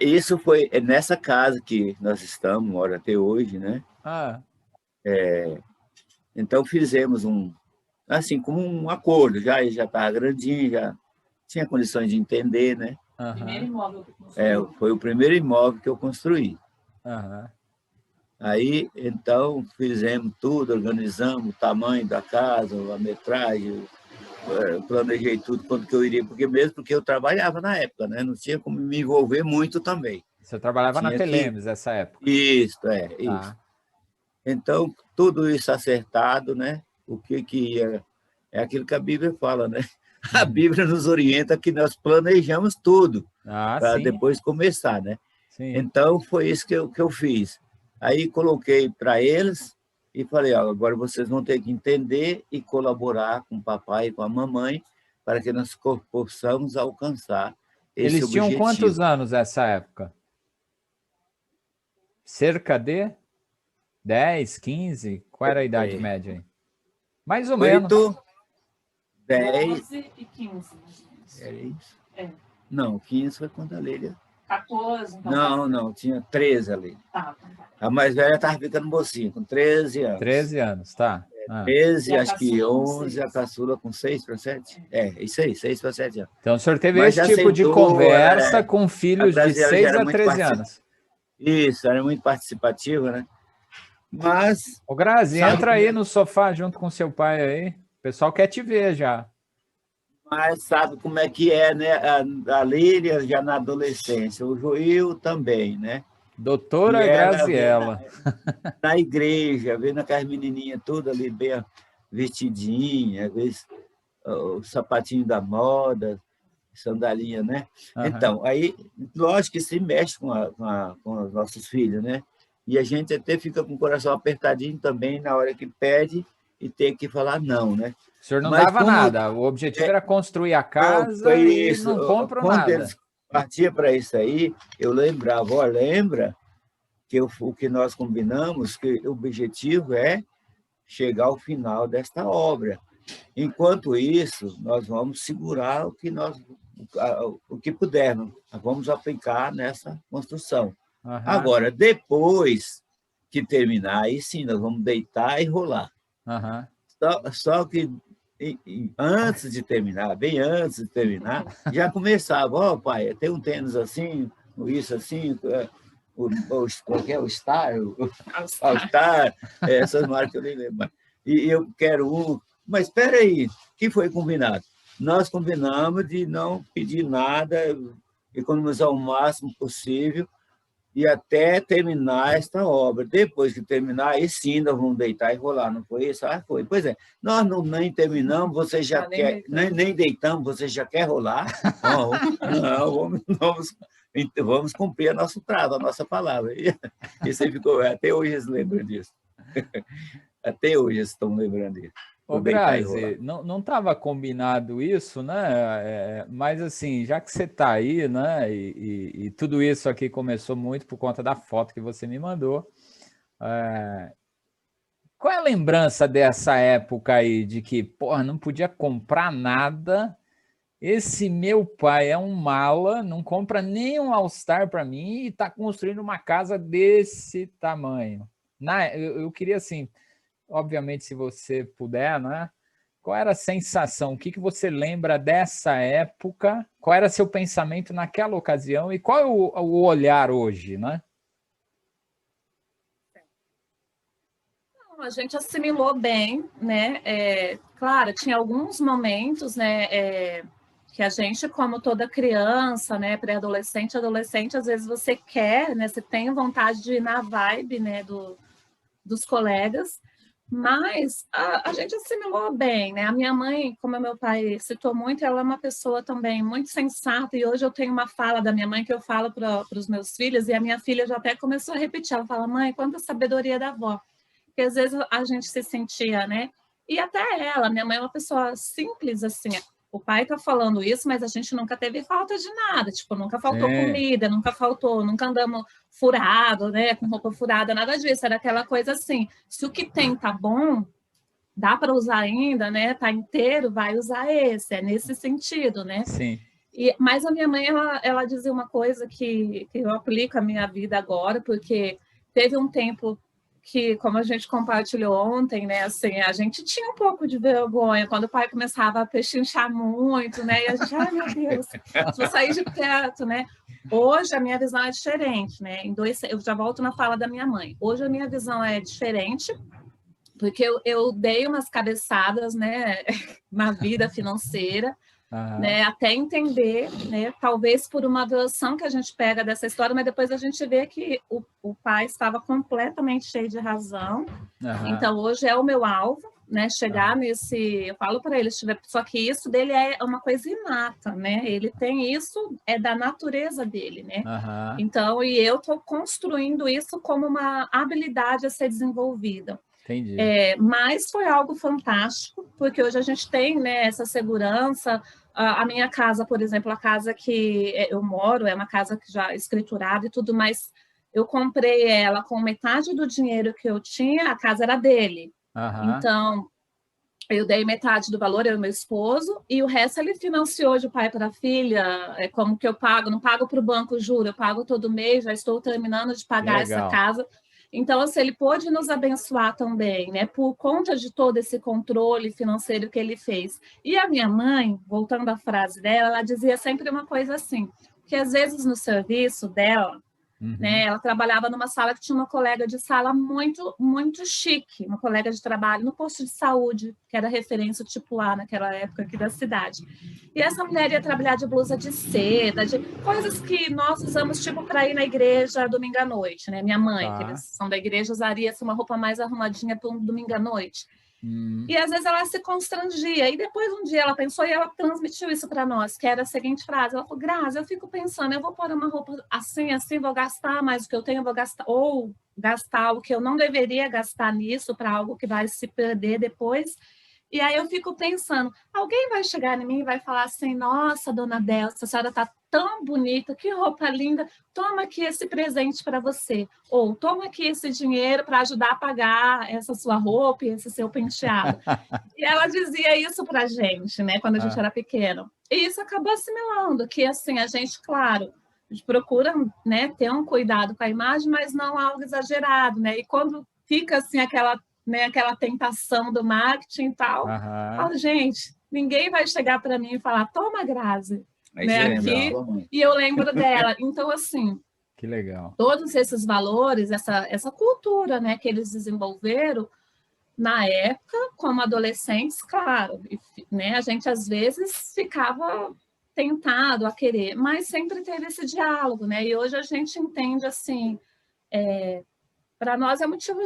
isso foi nessa casa que nós estamos, mora até hoje, né? Então, fizemos assim, como um acordo, já estava grandinho, já tinha condições de entender, né? Primeiro imóvel que construiu. Foi o primeiro imóvel que eu construí. Aí, então, fizemos tudo, organizamos o tamanho da casa, a metragem, planejei tudo quanto que eu iria, porque eu trabalhava na época, né? Não tinha como me envolver muito também. Você trabalhava na Telemes nessa época? Isso, isso. Então, tudo isso acertado, né? O que ia... É aquilo que a Bíblia fala, né? A Bíblia nos orienta que nós planejamos tudo para depois começar, né? Sim. Então, foi isso que eu fiz. Aí, coloquei para eles, e falei, ó, agora vocês vão ter que entender e colaborar com o papai e com a mamãe para que nós possamos alcançar esse Eles tinham quantos objetivo. anos nessa época? Cerca de 10, 15? Qual era a idade média aí? Mais ou menos. 8, 10... 12 e 15. É isso? É. Não, 15 foi quando a Lília... 14, então. Não, tinha 13 ali. Tá. A mais velha estava ficando mocinha, com 13 anos. 13 anos, tá. 13, acho que caçula com 11, 6. a caçula com 6 para 7. É, isso aí, 6 para 7 anos. Então o senhor teve Mas esse já tipo de sentou, conversa com filhos de Graziela já 6 era a muito 13 anos. Isso, era muito participativa, né? Mas... Ô, Grazi, sabe entra que- aí no sofá junto com seu pai aí. O pessoal quer te ver já. Mas sabe como é que é, né? A Lília já na adolescência, o Joil também, né? Doutora E ela Graziela. Na igreja, vendo aquelas menininhas todas ali bem vestidinhas, às vezes o sapatinho da moda, sandalinha, né? Aham. Então, aí, lógico que se mexe com os nossos filhos, né? E a gente até fica com o coração apertadinho também na hora que pede e tem que falar não, né? O senhor não Mas dava como- nada. O objetivo era construir a casa Foi e isso. não compro Quando nada. eles partiam para isso aí, eu lembrava, ó, lembra que o que nós combinamos, que o objetivo é chegar ao final desta obra. Enquanto isso, nós vamos segurar o que pudermos, nós vamos aplicar nessa construção. Aham. Agora, depois que terminar, aí sim, nós vamos deitar e rolar. Aham. Só que antes de terminar, bem antes de terminar, já começava, ó, pai, tem um tênis assim, isso assim, o Star, o Star, essas marcas eu nem lembro mais. E eu quero um, mas espera aí, o que foi combinado? Nós combinamos de não pedir nada, economizar o máximo possível e até terminar esta obra. Depois que terminar, aí sim nós vamos deitar e rolar, não foi isso? Ah, foi. Pois é, nós nem terminamos, você já quer, nem deitamos, você já quer rolar? Não, vamos cumprir a nosso prazo, a nossa palavra. E você ficou, até hoje eles lembram disso. Até hoje eles estão lembrando disso. Ô, Grazi, não estava combinado isso, né? Mas assim, já que você está aí, né? E tudo isso aqui começou muito por conta da foto que você me mandou. Qual é a lembrança dessa época aí de que, porra, não podia comprar nada? Esse meu pai é um mala, não compra nem um All-Star para mim e está construindo uma casa desse tamanho. Eu queria assim. Obviamente, se você puder, né? Qual era a sensação? O que você lembra dessa época? Qual era seu pensamento naquela ocasião? E qual é o olhar hoje, né? A gente assimilou bem, né? Claro, tinha alguns momentos, né? Que a gente, como toda criança, né? Pré-adolescente, adolescente, às vezes você quer, né? Você tem vontade de ir na vibe, né? Dos colegas. Mas a gente assimilou bem, né? A minha mãe, como meu pai citou muito, ela é uma pessoa também muito sensata, e hoje eu tenho uma fala da minha mãe que eu falo para os meus filhos, e a minha filha já até começou a repetir, ela fala, mãe, quanta sabedoria da avó, porque às vezes a gente se sentia, né? E até ela, minha mãe é uma pessoa simples, assim, o pai está falando isso, mas a gente nunca teve falta de nada, tipo, nunca faltou comida, nunca andamos furado, né, com roupa furada, nada disso, era aquela coisa assim, se o que tem tá bom, dá para usar ainda, né, tá inteiro, vai usar esse, é nesse sentido, né? Sim. Mas a minha mãe, ela dizia uma coisa que eu aplico à minha vida agora, porque teve um tempo que, como a gente compartilhou ontem, né, assim, a gente tinha um pouco de vergonha quando o pai começava a pechinchar muito, né, e a gente, ai meu Deus, vou sair de perto, né. Hoje a minha visão é diferente, né, eu já volto na fala da minha mãe. Hoje a minha visão é diferente, porque eu dei umas cabeçadas, né, na vida financeira, né, até entender, né, talvez por uma versão que a gente pega dessa história, mas depois a gente vê que o pai estava completamente cheio de razão. Então hoje é o meu alvo, né, chegar nesse, eu falo para ele, só que isso dele é uma coisa inata, né, ele tem isso, é da natureza dele, né, então, e eu estou construindo isso como uma habilidade a ser desenvolvida. Entendi. Mas foi algo fantástico, porque hoje a gente tem, né, essa segurança. A minha casa, por exemplo, a casa que eu moro, é uma casa que já é escriturada e tudo, mas eu comprei ela com metade do dinheiro que eu tinha, a casa era dele. Então, eu dei metade do valor, eu e meu esposo, e o resto ele financiou de pai para filha, como que eu pago, não pago para o banco, juro, eu pago todo mês, já estou terminando de pagar essa casa. Então, assim, ele pôde nos abençoar também, né, por conta de todo esse controle financeiro que ele fez. E a minha mãe, voltando à frase dela, ela dizia sempre uma coisa assim, que às vezes no serviço dela, né, ela trabalhava numa sala que tinha uma colega de sala muito, muito chique, uma colega de trabalho no posto de saúde, que era referência tipo A naquela época aqui da cidade. E essa mulher ia trabalhar de blusa de seda, de coisas que nós usamos tipo para ir na igreja domingo à noite, né? Minha mãe, que eles são da igreja, usaria uma roupa mais arrumadinha para um domingo à noite. E às vezes ela se constrangia. E depois um dia ela pensou e ela transmitiu isso para nós, que era a seguinte frase. Ela falou, Grazi, eu fico pensando, eu vou pôr uma roupa assim, assim, vou gastar mais do que eu tenho, vou gastar, ou gastar o que eu não deveria gastar nisso para algo que vai se perder depois. E aí eu fico pensando, alguém vai chegar em mim e vai falar assim, nossa, dona Delsa, a senhora está tão bonita, que roupa linda, toma aqui esse presente para você, ou toma aqui esse dinheiro para ajudar a pagar essa sua roupa e esse seu penteado. E ela dizia isso para a gente, né, quando a gente era pequeno. E isso acabou assimilando, que assim, a gente, claro, a gente procura, né, ter um cuidado com a imagem, mas não algo exagerado, né, e quando fica assim aquela, né, aquela tentação do marketing e tal, falo, gente, ninguém vai chegar para mim e falar, toma, Grazi, né, aqui, e eu lembro dela. Então, assim, que legal. Todos esses valores, essa cultura, né, que eles desenvolveram na época, como adolescentes, claro, né, a gente às vezes ficava tentado a querer, mas sempre teve esse diálogo, né, e hoje a gente entende assim, para nós é motivo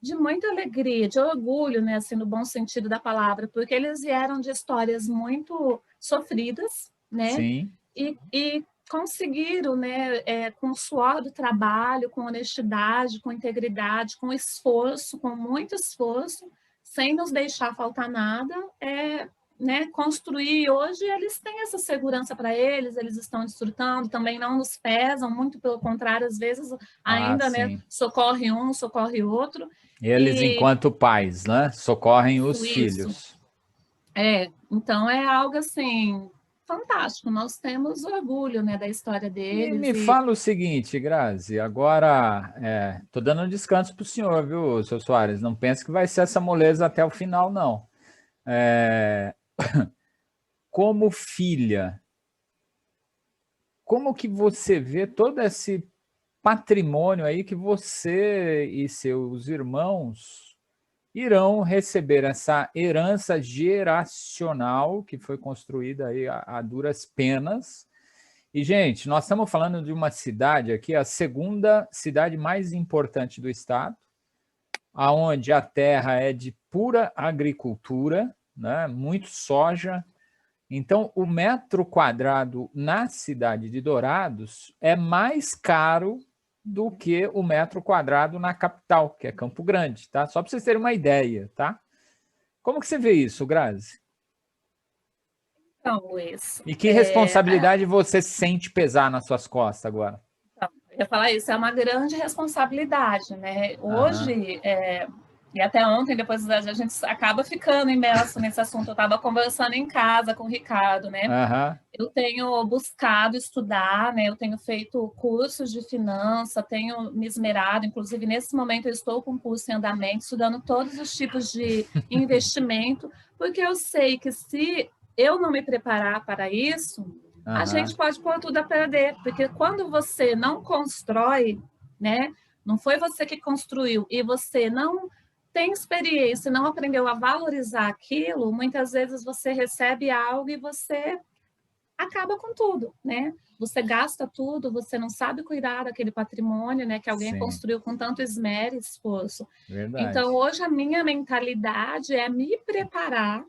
de muita alegria, de orgulho, né, assim, no bom sentido da palavra, porque eles vieram de histórias muito sofridas, né? Sim. E conseguiram, né, com o suor do trabalho, com honestidade, com integridade, com esforço, com muito esforço, sem nos deixar faltar nada, né, construir. Hoje eles têm essa segurança para eles, eles estão desfrutando, também não nos pesam, muito pelo contrário, às vezes ainda, né, socorre um, socorre outro. Eles, enquanto pais, né, socorrem os filhos. Então é algo assim fantástico, nós temos orgulho, né, da história deles. E me fala o seguinte, Grazi, agora estou dando um descanso para o senhor, viu, seu Soares? Não pense que vai ser essa moleza até o final, não. Como filha, como que você vê todo esse patrimônio aí que você e seus irmãos irão receber, essa herança geracional que foi construída aí a duras penas? E, gente, nós estamos falando de uma cidade aqui, a segunda cidade mais importante do estado, onde a terra é de pura agricultura, né? Muito soja. Então, o metro quadrado na cidade de Dourados é mais caro do que o metro quadrado na capital, que é Campo Grande, tá? Só para vocês terem uma ideia, tá? Como que você vê isso, Grazi? Então, Luiz... E que responsabilidade você sente pesar nas suas costas agora? Então, eu ia falar isso, é uma grande responsabilidade, né? Hoje, e até ontem, depois a gente acaba ficando imerso nesse assunto. Eu estava conversando em casa com o Ricardo, né? Eu tenho buscado estudar, né? Eu tenho feito cursos de finança, tenho me esmerado, inclusive nesse momento eu estou com um curso em andamento, estudando todos os tipos de investimento, porque eu sei que se eu não me preparar para isso, a gente pode pôr tudo a perder, porque quando você não constrói, né? Não foi você que construiu e você não tem experiência, não aprendeu a valorizar aquilo, muitas vezes você recebe algo e você acaba com tudo, né? Você gasta tudo, você não sabe cuidar daquele patrimônio, né, que alguém construiu com tanto esmero e esforço. Verdade. Então, hoje a minha mentalidade é me preparar,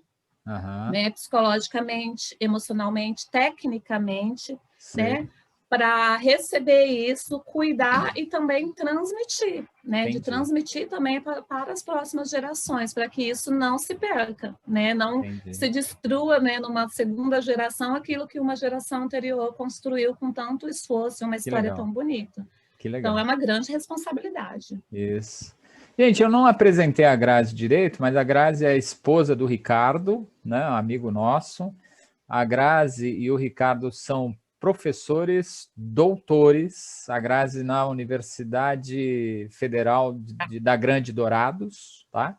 né, psicologicamente, emocionalmente, tecnicamente, né, para receber isso, cuidar e também transmitir, né? Entendi. De transmitir também para as próximas gerações, para que isso não se perca, né? Não Entendi. se destrua, né, numa segunda geração aquilo que uma geração anterior construiu com tanto esforço, uma história tão bonita. Que legal. Então é uma grande responsabilidade. Isso. Gente, eu não apresentei a Grazi direito, mas a Grazi é a esposa do Ricardo, né, um amigo nosso. A Grazi e o Ricardo são professores, doutores, a Grazi na Universidade Federal da Grande Dourados, tá?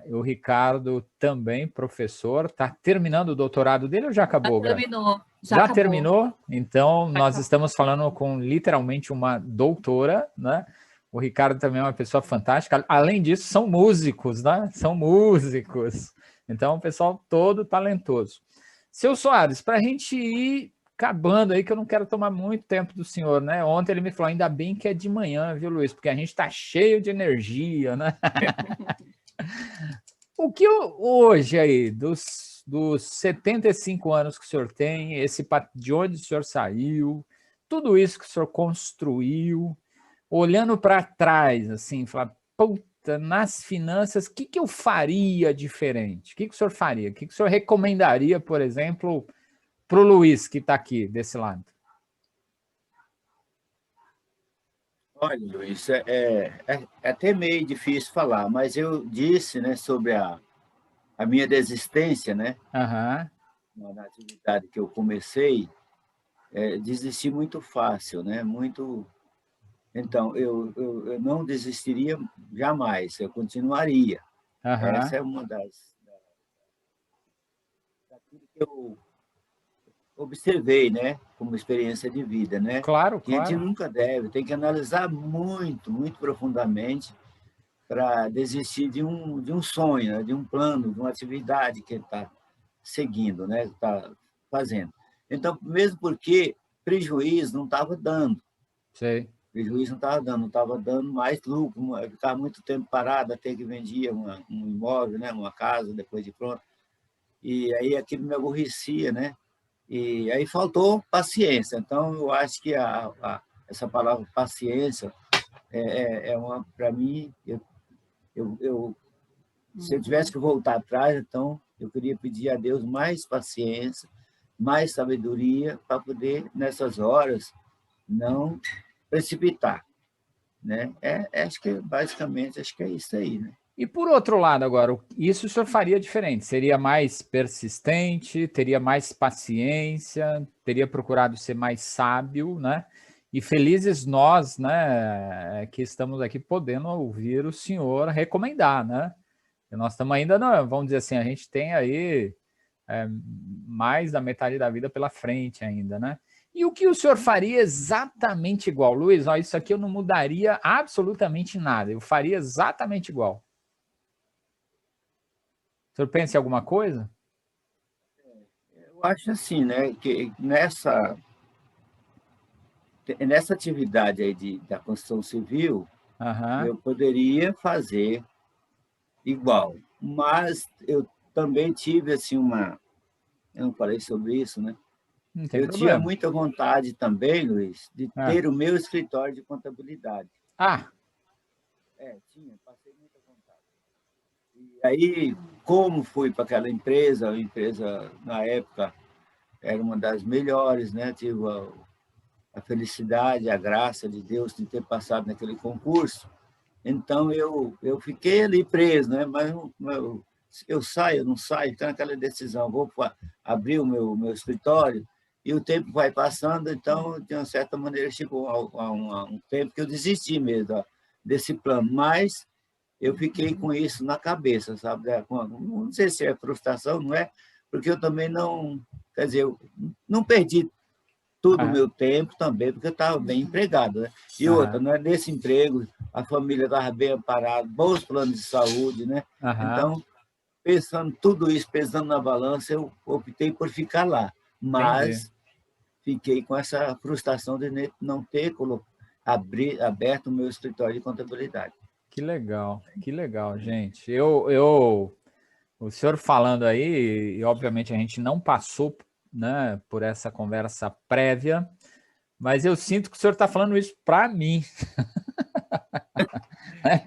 O Ricardo também professor, está terminando o doutorado dele ou já acabou? Já terminou. Já terminou? Então, nós estamos falando com literalmente uma doutora, né? O Ricardo também é uma pessoa fantástica. Além disso, são músicos, né? São músicos. Então, o pessoal todo talentoso. Seu Soares, para a gente ir acabando aí, que eu não quero tomar muito tempo do senhor, né? Ontem ele me falou, ainda bem que é de manhã, viu, Luiz? Porque a gente está cheio de energia, né? O que hoje aí, dos 75 anos que o senhor tem, de onde o senhor saiu, tudo isso que o senhor construiu, olhando para trás, assim, falar, puta, nas finanças, o que eu faria diferente? O que o senhor faria? O que o senhor recomendaria, por exemplo, para o Luiz, que está aqui, desse lado? Olha, Luiz, é até meio difícil falar, mas eu disse, né, sobre a minha desistência, né? Na atividade que eu comecei, desisti muito fácil, né? Então, eu não desistiria jamais, eu continuaria. Essa é uma daquilo que eu observei, né, como experiência de vida, né? Claro, que a gente nunca tem que analisar muito, muito profundamente para desistir de um sonho, né, de um plano, de uma atividade que ele está seguindo, né, está fazendo. Então, mesmo porque prejuízo não estava dando. Sei. Prejuízo não estava dando mais lucro, ficava muito tempo parado até que vendia um imóvel, né, uma casa, depois de pronto. E aí aquilo me aborrecia, né? E aí faltou paciência. Então, eu acho que essa palavra paciência uma, para mim, se eu tivesse que voltar atrás, então eu queria pedir a Deus mais paciência, mais sabedoria para poder, nessas horas, não precipitar, né? Acho que basicamente acho que é isso aí, né? E por outro lado, agora, isso o senhor faria diferente? Seria mais persistente, teria mais paciência, teria procurado ser mais sábio, né? E felizes nós, né, que estamos aqui podendo ouvir o senhor recomendar, né? E nós estamos ainda, vamos dizer assim, a gente tem aí mais da metade da vida pela frente ainda, né? E o que o senhor faria exatamente igual? Luiz, ó, isso aqui eu não mudaria absolutamente nada, eu faria exatamente igual. O senhor pensa em alguma coisa? Eu acho assim, né, que nessa atividade aí da construção civil, eu poderia fazer igual, mas eu também tive assim eu não falei sobre isso, né? Eu tinha muita vontade também, Luiz, de ter o meu escritório de contabilidade. Tinha, passei muita vontade. E aí, como fui para aquela empresa, a empresa, na época, era uma das melhores, né? Tive a felicidade, a graça de Deus de ter passado naquele concurso. Então, eu fiquei ali preso, né? Mas eu saio, não saio, então aquela decisão, vou abrir o meu escritório, e o tempo vai passando, então, de uma certa maneira, chegou a um tempo que eu desisti mesmo desse plano, mas eu fiquei com isso na cabeça, sabe? Não sei se é frustração, não é? Porque eu também não, quer dizer, eu não perdi todo o meu tempo também, porque eu estava bem empregado, né? E outra, né? Nesse emprego, a família estava bem amparada, bons planos de saúde, né? Então, pensando tudo isso, pesando na balança, eu optei por ficar lá. Mas fiquei com essa frustração de não ter aberto o meu escritório de contabilidade. Que legal, gente. O senhor falando aí, e obviamente a gente não passou né, por essa conversa prévia, mas eu sinto que o senhor está falando isso para mim,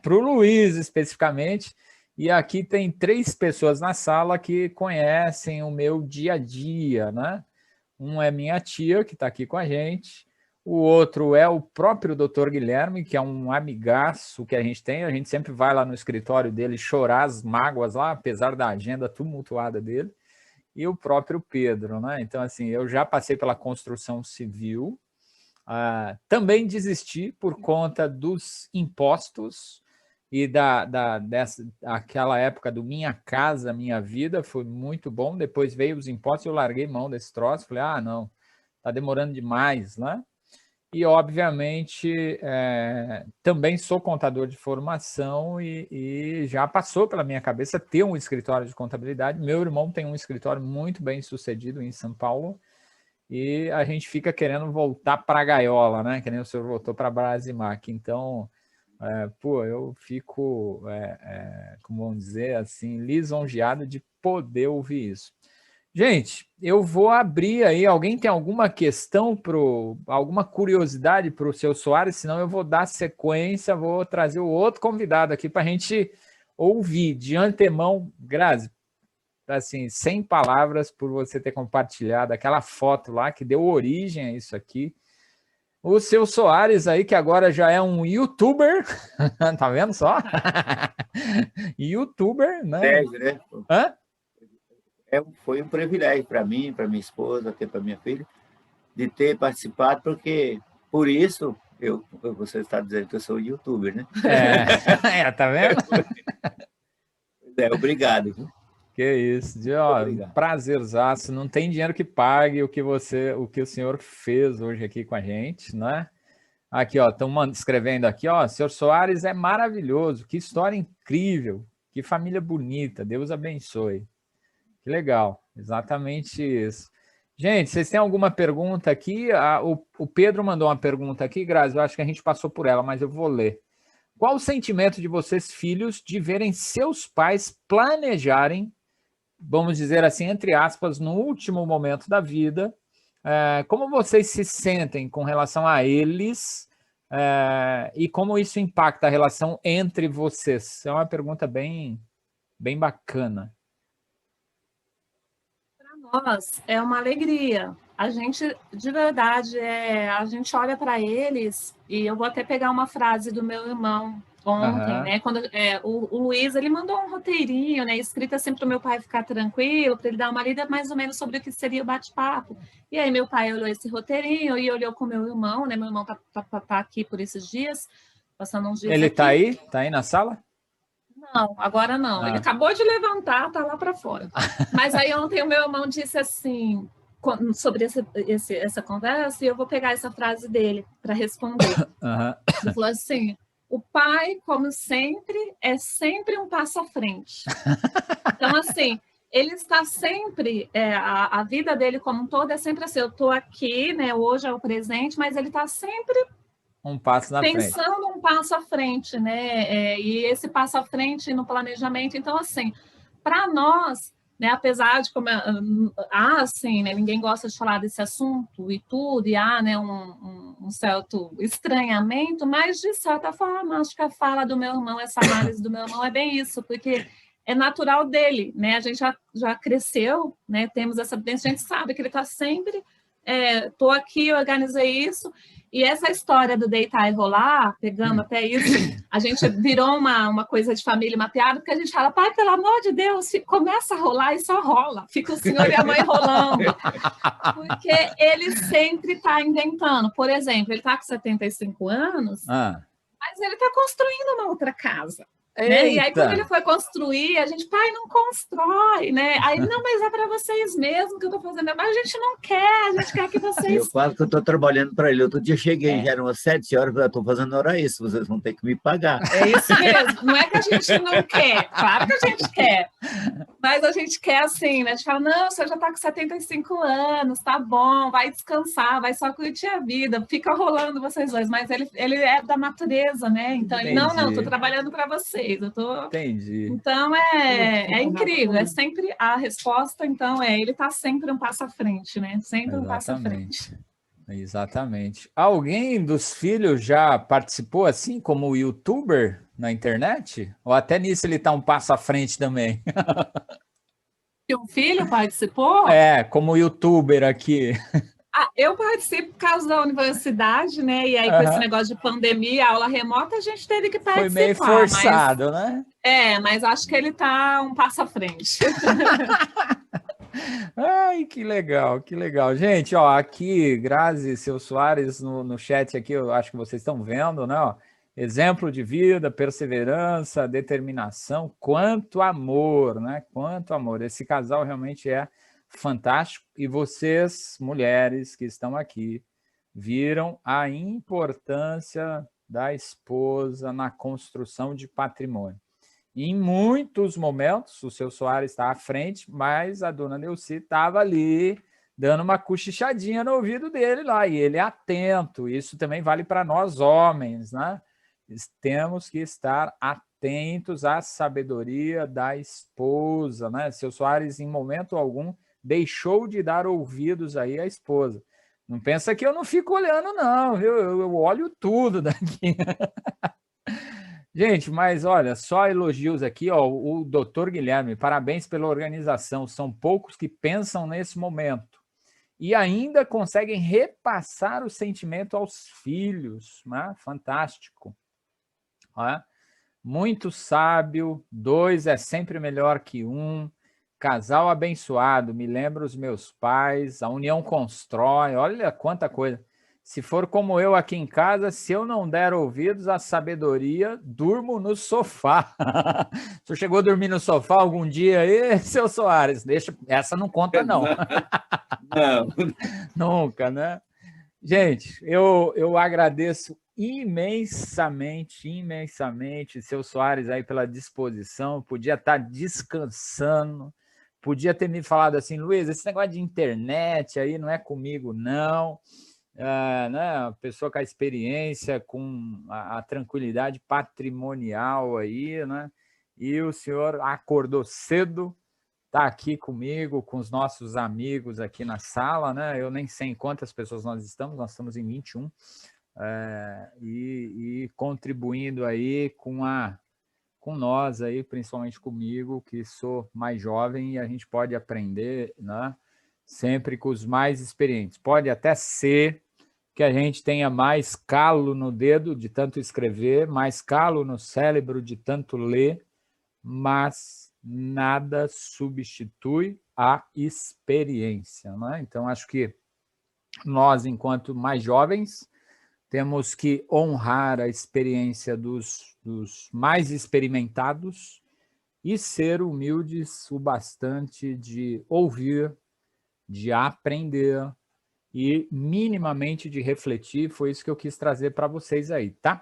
para o Luiz especificamente, e aqui tem 3 pessoas na sala que conhecem o meu dia a dia, né? Um é minha tia, que está aqui com a gente, o outro é o próprio Dr. Guilherme, que é um amigaço que a gente sempre vai lá no escritório dele chorar as mágoas lá, apesar da agenda tumultuada dele, e o próprio Pedro, né? Então, assim, eu já passei pela construção civil, também desisti por conta dos impostos e aquela época do Minha Casa Minha Vida, foi muito bom, depois veio os impostos e eu larguei mão desse troço, falei, não, tá demorando demais, né? E, obviamente, também sou contador de formação e já passou pela minha cabeça ter um escritório de contabilidade. Meu irmão tem um escritório muito bem sucedido em São Paulo e a gente fica querendo voltar para a gaiola, né? Que nem o senhor voltou para a Brasimac. Então, eu fico, como vamos dizer assim, lisonjeado de poder ouvir isso. Gente, eu vou abrir aí. Alguém tem alguma questão, alguma curiosidade para o seu Soares? Senão eu vou dar sequência, vou trazer o outro convidado aqui para a gente ouvir. De antemão, Grazi, assim, sem palavras por você ter compartilhado aquela foto lá que deu origem a isso aqui. O seu Soares aí, que agora já é um youtuber, tá vendo só? Youtuber, né? Né? Hã? Foi um privilégio para mim, para minha esposa, até para minha filha, de ter participado, porque por isso você está dizendo que eu sou youtuber, né? Tá vendo? Obrigado. Que isso, prazerzaço. Não tem dinheiro que pague o que o senhor fez hoje aqui com a gente, né? Aqui, ó, estão escrevendo aqui, ó, senhor Soares é maravilhoso, que história incrível, que família bonita, Deus abençoe. Que legal, exatamente isso. Gente, vocês têm alguma pergunta aqui? O Pedro mandou uma pergunta aqui, Grazi, eu acho que a gente passou por ela, mas eu vou ler. Qual o sentimento de vocês, filhos, de verem seus pais planejarem, vamos dizer assim, entre aspas, no último momento da vida? Como vocês se sentem com relação a eles e como isso impacta a relação entre vocês? É uma pergunta bem, bem bacana. Nós, é uma alegria. A gente, de verdade, a gente olha para eles, e eu vou até pegar uma frase do meu irmão ontem, né? Quando o Luiz, ele mandou um roteirinho, né? Escrito assim para o meu pai ficar tranquilo, para ele dar uma lida mais ou menos sobre o que seria o bate-papo. E aí meu pai olhou esse roteirinho e olhou com meu irmão, né? Meu irmão tá aqui por esses dias, passando uns dias Ele aqui. tá aí? Tá aí na sala? Não, agora não. Ele acabou de levantar, tá lá para fora. Mas aí ontem o meu irmão disse assim, sobre essa conversa, e eu vou pegar essa frase dele para responder. Ele falou assim, o pai, como sempre, é sempre um passo à frente. Então, assim, ele está sempre, a vida dele como um todo é sempre assim, eu estou aqui, né, hoje é o presente, mas ele está sempre um passo na frente. Pensando um passo à frente, né? E esse passo à frente no planejamento. Então, assim, para nós, né, apesar de como assim, né, ninguém gosta de falar desse assunto e tudo, e há, né, um certo estranhamento, mas de certa forma, acho que a fala do meu irmão, essa análise do meu irmão é bem isso, porque é natural dele, né? A gente já cresceu, né? Temos essa vivência, a gente sabe que ele está sempre. Estou aqui, organizei isso. E essa história do deitar e rolar, pegando até isso, a gente virou uma coisa de família, uma piada, porque a gente fala, pai, pelo amor de Deus, começa a rolar e só rola. Fica o senhor e a mãe rolando. Porque ele sempre está inventando. Por exemplo, ele está com 75 anos, mas ele está construindo uma outra casa. Né? E aí, quando ele foi construir, a gente, pai, não constrói, né? Aí, não, mas é para vocês mesmo que eu estou fazendo. Mas a gente não quer, a gente quer que vocês... Eu falo que eu estou trabalhando para ele. Outro dia cheguei, já eram umas 7 horas, eu estou fazendo hora isso, vocês vão ter que me pagar. É isso mesmo, não é que a gente não quer, claro que a gente quer, mas a gente quer assim, né? A gente fala, não, você já está com 75 anos, tá bom, vai descansar, vai só curtir a vida, fica rolando vocês dois, mas ele é da natureza, né? Então, ele, não, estou trabalhando para você. fez. Entendi. Então, é incrível. É sempre a resposta, então, ele está sempre um passo à frente, né? Sempre um passo à frente. Exatamente. Alguém dos filhos já participou assim como youtuber na internet? Ou até nisso ele está um passo à frente também? E um filho participou? Como youtuber aqui. Eu participo por causa da universidade, né? E aí, com esse negócio de pandemia, aula remota, a gente teve que participar. Foi meio forçado, né? Mas acho que ele está um passo à frente. Ai, que legal, que legal. Gente, ó, aqui, Grazi, seu Soares, no chat aqui, eu acho que vocês estão vendo, né? Ó, exemplo de vida, perseverança, determinação, quanto amor, né? Quanto amor. Esse casal realmente é fantástico. E vocês, mulheres que estão aqui, viram a importância da esposa na construção de patrimônio. Em muitos momentos, o seu Soares está à frente, mas a dona Neuci estava ali, dando uma cochichadinha no ouvido dele lá, e ele é atento. Isso também vale para nós homens, né? Temos que estar atentos à sabedoria da esposa, né? Seu Soares, em momento algum, deixou de dar ouvidos aí à esposa. Não pensa que eu não fico olhando, não, viu? Eu olho tudo daqui. Gente, mas olha, só elogios aqui, ó, o doutor Guilherme, parabéns pela organização, são poucos que pensam nesse momento e ainda conseguem repassar o sentimento aos filhos, né? Fantástico. Né? Muito sábio, 2 é sempre melhor que 1, casal abençoado, me lembra os meus pais, a união constrói, olha quanta coisa. Se for como eu aqui em casa, se eu não der ouvidos à sabedoria, durmo no sofá. Você chegou a dormir no sofá algum dia aí, seu Soares? Deixa, essa não conta, não. Não. Nunca, né? Gente, eu agradeço imensamente, seu Soares aí pela disposição, podia estar descansando, podia ter me falado assim, Luiz, esse negócio de internet aí não é comigo, não. Né, a pessoa com a experiência, com a tranquilidade patrimonial aí, né? E o senhor acordou cedo, está aqui comigo, com os nossos amigos aqui na sala, né? Eu nem sei em quantas pessoas nós estamos em 21, e contribuindo aí com nós aí, principalmente comigo, que sou mais jovem, e a gente pode aprender, né? Sempre com os mais experientes. Pode até ser que a gente tenha mais calo no dedo de tanto escrever, mais calo no cérebro de tanto ler, mas nada substitui a experiência, né? Então, acho que nós, enquanto mais jovens, temos que honrar a experiência dos mais experimentados e ser humildes o bastante de ouvir, de aprender, e minimamente de refletir, foi isso que eu quis trazer para vocês aí, tá?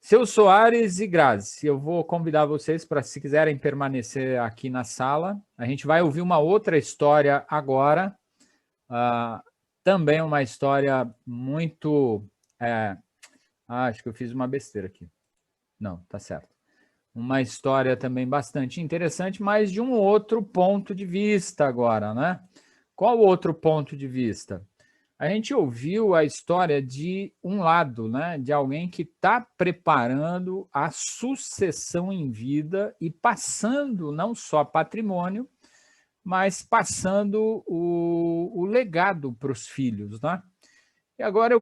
Seu Soares e Grazi, eu vou convidar vocês para, se quiserem permanecer aqui na sala, a gente vai ouvir uma outra história agora, também uma história muito... acho que eu fiz uma besteira aqui. Não, tá certo. Uma história também bastante interessante, mas de um outro ponto de vista agora, né? Qual outro ponto de vista? A gente ouviu a história de um lado, né, de alguém que está preparando a sucessão em vida e passando não só patrimônio, mas passando o legado para os filhos, né? E agora eu